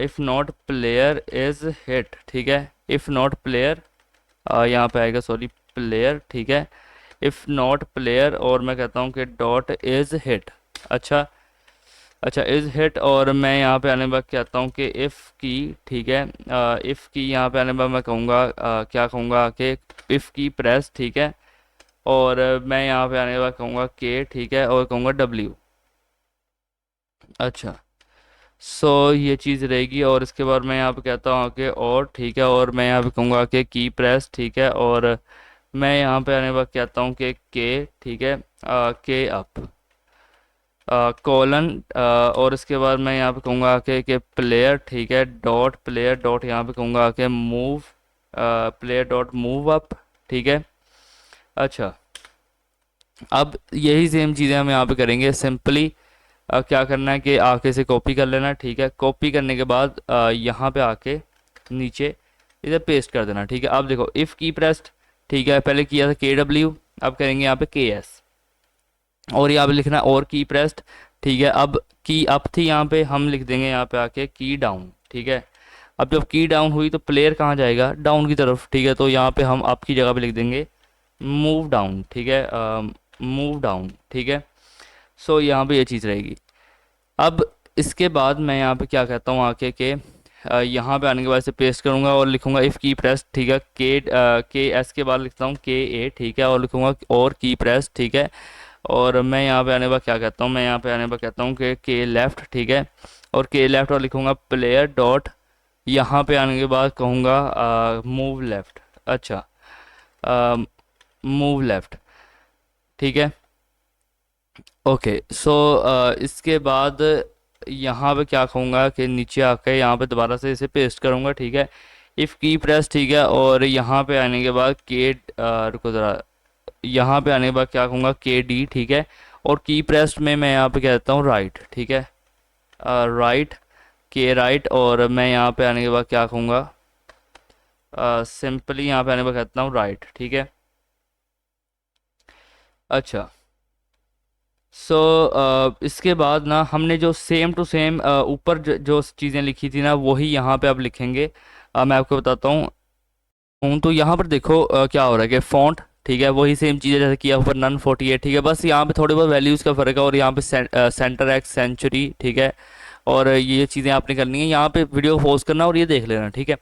if not player is hit, ठीक है, इफ़ नॉट प्लेयर, यहाँ पे आएगा सॉरी प्लेयर, ठीक है, इफ़ नॉट प्लेयर, और मैं कहता हूँ कि डॉट इज़ हिट। अच्छा, अच्छा, इज़ हिट, और मैं यहाँ पे आने के बाद कहता हूँ कि इफ़ की, ठीक है, इफ़ की यहाँ पे आने के बाद मैं कहूँगा क्या कहूँगा कि इफ़ की प्रेस, ठीक है, और मैं यहाँ पे आने के बाद कहूँगा के, ठीक है, और कहूँगा डब्ल्यू। अच्छा, सो ये चीज़ रहेगी, और इसके बाद मैं यहाँ पे कहता हूँ कि और, ठीक है, और मैं यहाँ पे कहूँगा कि की प्रेस, ठीक है, और मैं यहाँ पे आने के बाद कहता हूँ कि के, ठीक है, के अप कॉलन, और इसके बाद मैं यहाँ पे कहूँगा कि प्लेयर, ठीक है, डॉट प्लेयर डॉट, यहाँ पे कहूँगा कि move, player dot move up, ठीक है। अच्छा, अब यही सेम चीज़ें हम यहाँ पे करेंगे सिंपली। क्या करना है कि आके से कॉपी कर लेना, ठीक है। कॉपी करने के बाद यहाँ पे आके नीचे इधर पेस्ट कर देना, ठीक है। अब देखो इफ़ की प्रेस्ड, ठीक है, पहले किया था के डब्ल्यू, अब करेंगे यहाँ पे के एस, और यहाँ पे लिखना और की प्रेस्ड, ठीक है। अब की अप थी, यहाँ पे हम लिख देंगे यहाँ पे आके की डाउन, ठीक है। अब जब की डाउन हुई तो प्लेयर कहाँ जाएगा, डाउन की तरफ, ठीक है। तो यहाँ पे हम अप की जगह पे लिख देंगे मूव डाउन, ठीक है, मूव डाउन, ठीक है। सो यहाँ पे ये चीज़ रहेगी। अब इसके बाद मैं यहाँ पे क्या कहता हूँ आके के यहाँ पे आने के बाद से पेस्ट करूँगा और लिखूँगा इफ़ की प्रेस, ठीक है। के एस के बाद लिखता हूँ के ए, ठीक है, और लिखूँगा और की प्रेस, ठीक है। और मैं यहाँ पे आने के बाद क्या कहता हूँ, मैं यहाँ पे आने के बाद कहता हूँ कि के लेफ़्ट, ठीक है, और के लेफ़्ट, और लिखूँगा प्लेयर डॉट, यहाँ पे आने के बाद कहूँगा मूव लेफ़्ट। अच्छा, मूव लेफ़्ट, ठीक है। ओके, सो इसके बाद यहाँ पे क्या कहूँगा कि नीचे आके यहाँ पे दोबारा से इसे पेस्ट करूँगा, ठीक है। इफ़ की प्रेस, ठीक है, और यहाँ पे आने के बाद के, रुको ज़रा, यहाँ पे आने के बाद क्या कहूँगा के डी, ठीक है, और की प्रेस में मैं यहाँ पे कहता हूँ राइट, ठीक है, राइट, के राइट, और मैं यहाँ पे आने के बाद क्या कहूँगा, सिंपली यहाँ पे आने के बाद कहता हूँ राइट, ठीक है। अच्छा, सो इसके बाद ना हमने जो सेम टू सेम ऊपर जो चीज़ें लिखी थी ना वही यहाँ पे अब लिखेंगे। मैं आपको बताता हूँ तो यहाँ पर देखो क्या हो रहा है कि फ़ॉन्ट, ठीक है, वही सेम चीज़ है जैसे किया ऊपर नन 48, ठीक है। बस यहाँ पे थोड़े बहुत वैल्यूज़ का फ़र्क है, और यहाँ पे सेंटर एक्स सेंचुरी, ठीक है, और ये चीज़ें आपने करनी है। यहाँ पे वीडियो पॉज करना और ये देख लेना, ठीक है।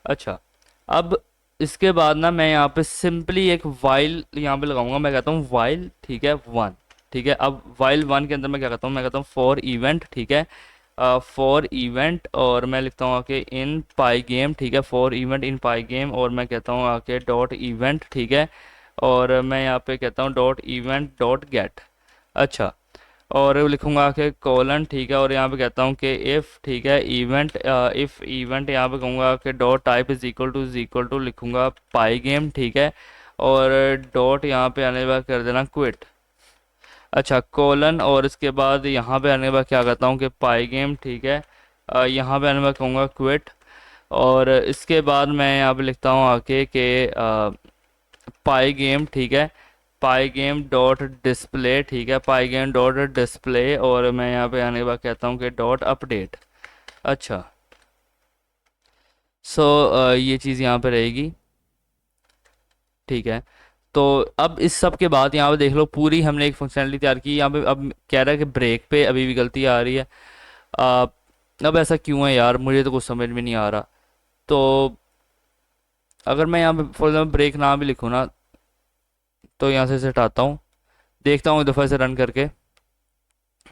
अच्छा, अब इसके बाद ना मैं यहाँ पे सिंपली एक वाइल यहाँ पे लगाऊंगा, मैं कहता हूँ वाइल, ठीक है, वन, ठीक है। अब वाइल वन के अंदर मैं क्या कहता हूँ, मैं कहता हूँ फॉर इवेंट, ठीक है, फॉर इवेंट, और मैं लिखता हूँ आके इन पाई गेम, ठीक है, for event in pi game, और मैं कहता हूँ आके डॉट इवेंट, ठीक है, और मैं यहाँ पे कहता हूँ डॉट इवेंट डॉट गेट। अच्छा, और लिखूंगा कि कॉलन, ठीक है, और यहाँ पे कहता हूँ कि इफ़, ठीक है, इवेंट, इफ़ इवेंट, यहाँ पे कहूँगा कि dot type is equal to लिखूंगा पाई गेम, ठीक है, और डॉट यहाँ पे आने के बाद कर देना क्विट। अच्छा, कॉलन, और इसके बाद यहाँ पे आने के बाद क्या करता हूँ कि पाई गेम, ठीक है, यहाँ पे आने के बाद कहूँगा क्विट, और इसके बाद मैं यहाँ पे लिखता हूँ आके कि पाई गेम, ठीक है, पाई गेम डॉट डिस्प्ले, ठीक है, पाई गेम डॉट डिस्प्ले, और मैं यहाँ पे आने के बाद कहता हूँ कि डॉट अपडेट। अच्छा, सो ये चीज़ यहाँ पे रहेगी, ठीक है। तो अब इस सब के बाद यहाँ पे देख लो पूरी हमने एक फंक्शनलिटी तैयार की। यहाँ पे अब कह रहा है कि ब्रेक पे अभी भी गलती आ रही है। आ, अब ऐसा क्यों है यार, मुझे तो कुछ समझ में नहीं आ रहा। तो अगर मैं यहाँ पे फॉर एग्जाम्पल ब्रेक ना भी लिखूँ ना, तो यहाँ से इसे हटाता हूँ, देखता हूँ एक दफ़ा इसे रन करके।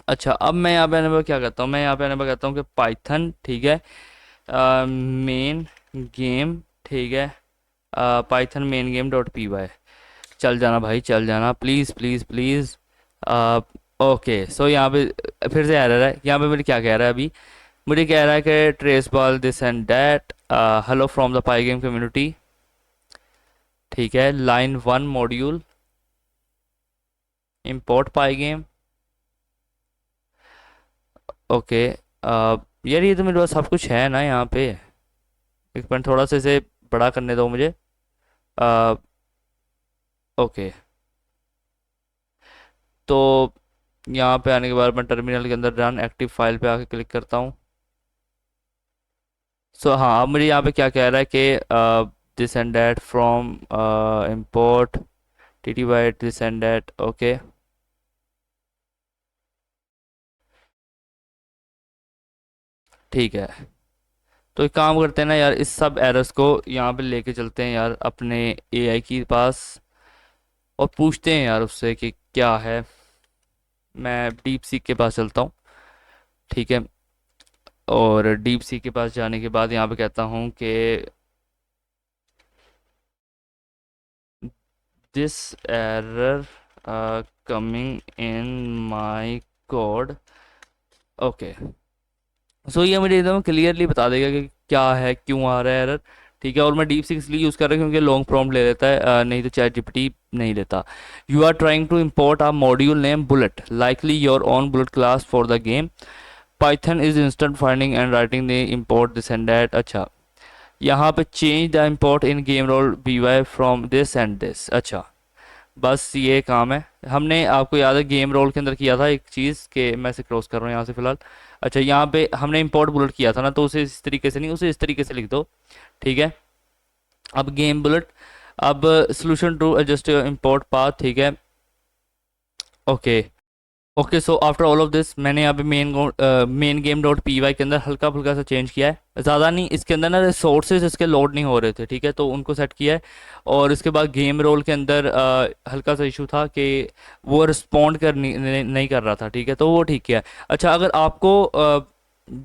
अच्छा, अब मैं यहाँ पे आने पर क्या करता हूँ, मैं यहाँ पे आने पर कहता हूँ कि पाइथन, ठीक है, मेन गेम, ठीक है, Python main game dot P Y. चल जाना भाई, चल जाना, please please please. Okay, so यहाँ पे फिर से एरर है। यहाँ पे मुझे क्या कह रहा है अभी, मुझे कह रहा है कि trace ball this and that, hello from the pi game community, ठीक है, लाइन वन मॉड्यूल इंपोर्ट पाई गेम। ओके, यार ये तो मेरे पास सब कुछ है ना यहाँ पे। एक मिनट, थोड़ा सा इसे बड़ा करने दो मुझे। आ, ओके, तो यहाँ पे आने के बाद मैं टर्मिनल के अंदर रन एक्टिव फाइल पे आके क्लिक करता हूँ। सो हाँ, अब मुझे यहाँ पे क्या कह रहा है कि this and that from import T T why this and that. Okay, ठीक है। तो एक काम करते हैं ना यार, इस सब एरर्स को यहाँ पे लेके चलते हैं यार अपने एआई के पास, और पूछते हैं यार उससे कि क्या है। मैं डीप सीक के पास चलता हूँ, ठीक है, और डीप सीक के पास जाने के बाद यहाँ पे कहता हूँ कि this error coming in my code. Okay, so ये मुझे एकदम क्लियरली बता देगा कि क्या है, क्यों आ रहा है एरर। ठीक है, और मैं डीप सीक इसलिए यूज़ कर रहा हूँ क्योंकि लॉन्ग प्रॉम्प्ट ले लेता है, नहीं तो चैट जीपीटी नहीं लेता। You are trying to import a module name bullet, likely your own bullet class for the game. Python is instant finding and writing the import this and that. अच्छा, यहाँ पे change the import in game role B Y from this and this. अच्छा, बस ये काम है। हमने, आपको याद है, गेम रोल के अंदर किया था एक चीज़ के, मैं इसे क्रॉस कर रहा हूँ यहाँ से फिलहाल। अच्छा, यहाँ पे हमने इंपोर्ट बुलेट किया था ना, तो उसे इस तरीके से नहीं, उसे इस तरीके से लिख दो। ठीक है, अब गेम बुलेट, अब solution to adjust import path. ठीक है, okay okay. So after all of this मैंने यहाँ पे main game dot P Y के अंदर हल्का फुल्का सा चेंज किया है, ज़्यादा नहीं। इसके अंदर ना रिसोर्सेज इसके लोड नहीं हो रहे थे, ठीक है, तो उनको सेट किया है। और इसके बाद गेम रोल के अंदर हल्का सा इशू था कि वो रिस्पॉन्ड कर नहीं कर रहा था, ठीक है, तो वो ठीक किया है। अच्छा, अगर आपको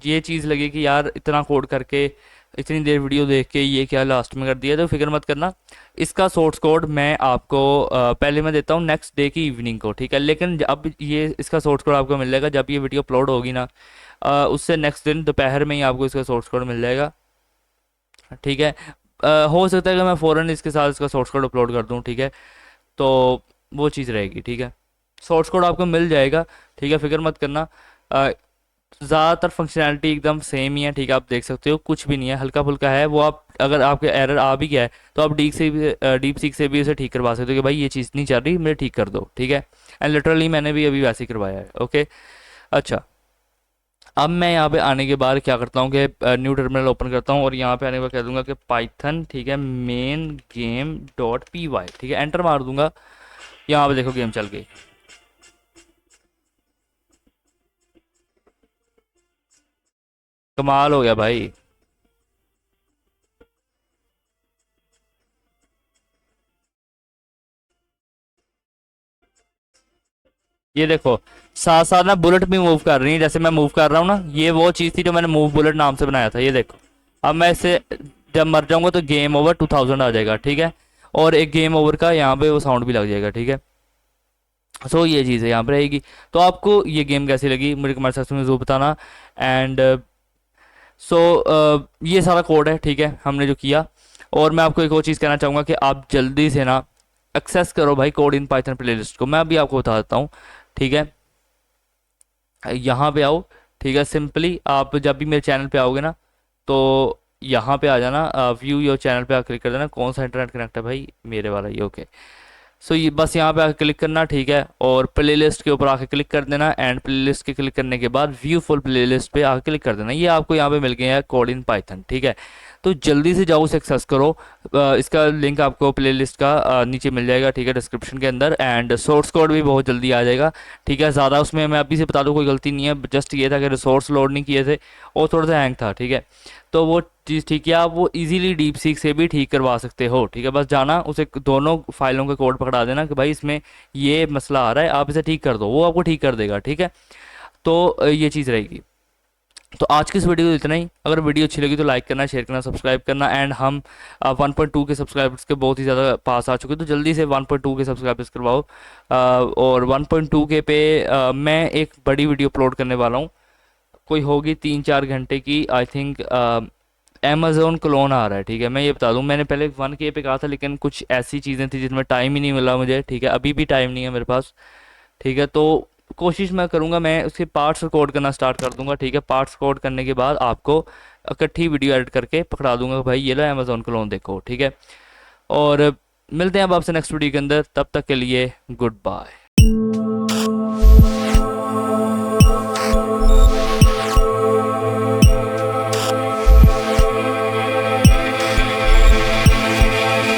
ये चीज़ लगे कि यार इतना कोड करके, इतनी देर वीडियो देख के ये क्या लास्ट में कर दिया, तो फिक्र मत करना। इसका सोर्स कोड मैं आपको पहले मैं देता हूँ नेक्स्ट डे की इवनिंग को, ठीक है। लेकिन अब ये इसका सोर्स कोड आपको मिल जाएगा जब ये वीडियो अपलोड होगी ना, उससे नेक्स्ट दिन दोपहर में ही आपको इसका सोर्स कोड मिल जाएगा, ठीक है। हो सकता है कि मैं फ़ौरन इसके साथ इसका सोर्स कोड अपलोड कर दूँ, ठीक है, तो वो चीज़ रहेगी, ठीक है। सोर्स कोड आपको मिल जाएगा, ठीक है, फिक्र मत करना। ज़्यादातर फंक्शनैलिटी एकदम सेम ही है, ठीक है, आप देख सकते हो कुछ भी नहीं है, हल्का फुल्का है वो। आप अगर आपके एरर आ भी गया है तो आप डीप सीक से भी उसे ठीक करवा सकते हो कि भाई ये चीज़ नहीं चल रही, मेरे ठीक कर दो, ठीक है। एंड लिटरली मैंने भी अभी वैसे ही करवाया है, ओके। अच्छा, अब मैं यहाँ पे आने के बाद क्या करता हूँ कि न्यू टर्मिनल ओपन करता हूँ और यहाँ पे आने के बाद कह दूंगा कि पाइथन, ठीक है, main game dot P Y, ठीक है, एंटर मार दूंगा। यहाँ पे देखो गेम चल गई। कमाल हो गया भाई। ये देखो, साथ साथ ना बुलेट भी मूव कर रही है, जैसे मैं मूव कर रहा हूँ ना, ये वो चीज़ थी जो मैंने मूव बुलेट नाम से बनाया था, ये देखो। अब मैं इसे जब मर जाऊंगा तो गेम ओवर 2000 आ जाएगा, ठीक है, और एक गेम ओवर का यहाँ पे वो साउंड भी लग जाएगा, ठीक है। सो ये चीज़ है यहाँ पर रहेगी। तो आपको ये गेम कैसी लगी मुझे कमेंट सेक्शन में जरूर बताना। एंड सो ये सारा कोड है, ठीक है, हमने जो किया। और मैं आपको एक और चीज़ कहना चाहूँगा कि आप जल्दी से ना एक्सेस करो भाई कोड इन पाइथन प्लेलिस्ट को। मैं अभी आपको बता देता हूँ, ठीक है, यहाँ पे आओ, ठीक है। सिंपली आप जब भी मेरे चैनल पे आओगे ना, तो यहाँ पे आ जाना, व्यू योर चैनल पे क्लिक कर देना। कौन सा इंटरनेट कनेक्ट है भाई, मेरे वाला ये, ओके। सो ये बस यहाँ पे आके क्लिक करना, ठीक है, और प्लेलिस्ट के ऊपर आके क्लिक कर देना। एंड प्लेलिस्ट के क्लिक करने के बाद व्यू फुल प्लेलिस्ट पे आके क्लिक कर देना। ये आपको यहाँ पे मिल गया है कोड इन पाइथन, ठीक है। तो जल्दी से जाओ उसे एक्सेस करो। इसका लिंक आपको प्लेलिस्ट का नीचे मिल जाएगा, ठीक है, डिस्क्रिप्शन के अंदर। एंड सोर्स कोड भी बहुत जल्दी आ जाएगा, ठीक है। ज़्यादा उसमें मैं अभी से बता दूँ कोई गलती नहीं है, जस्ट ये था कि रिसोर्स लोड नहीं किए थे और थोड़ा सा हैंग था, ठीक है। तो वो चीज़ ठीक है, आप वो इजीली डीप सीक से भी ठीक करवा सकते हो, ठीक है। बस जाना उसे दोनों फाइलों के कोड पकड़ा देना कि भाई इसमें ये मसला आ रहा है, आप इसे ठीक कर दो, वो आपको ठीक कर देगा, ठीक है। तो ये चीज़ रहेगी। तो आज की इस वीडियो को इतना ही। अगर वीडियो अच्छी लगी तो लाइक करना, शेयर करना, सब्सक्राइब करना। एंड हम 1.2 के सब्सक्राइबर्स के बहुत ही ज़्यादा पास आ चुके हैं, तो जल्दी से 1.2 के सब्सक्राइबर्स करवाओ। और 1.2 के पे मैं एक बड़ी वीडियो अपलोड करने वाला हूँ, कोई होगी 3-4 घंटे की, आई थिंक। अमेजोन क्लोन आ रहा है, ठीक है। मैं ये बता दूं, मैंने पहले 1K पे कहा था, लेकिन कुछ ऐसी चीज़ें थी जिनमें टाइम ही नहीं मिला मुझे, ठीक है, अभी भी टाइम नहीं है मेरे पास, ठीक है। तो कोशिश मैं करूँगा, मैं उसके पार्ट्स रिकॉर्ड करना स्टार्ट कर दूंगा, ठीक है। पार्ट्स रिकॉर्ड करने के बाद आपको इकट्ठी वीडियो एडिट करके पकड़ा दूंगा, भाई ये लो अमेजोन क्लोन देखो, ठीक है। और मिलते हैं अब आपसे नेक्स्ट वीडियो के अंदर, तब तक के लिए गुड बाय।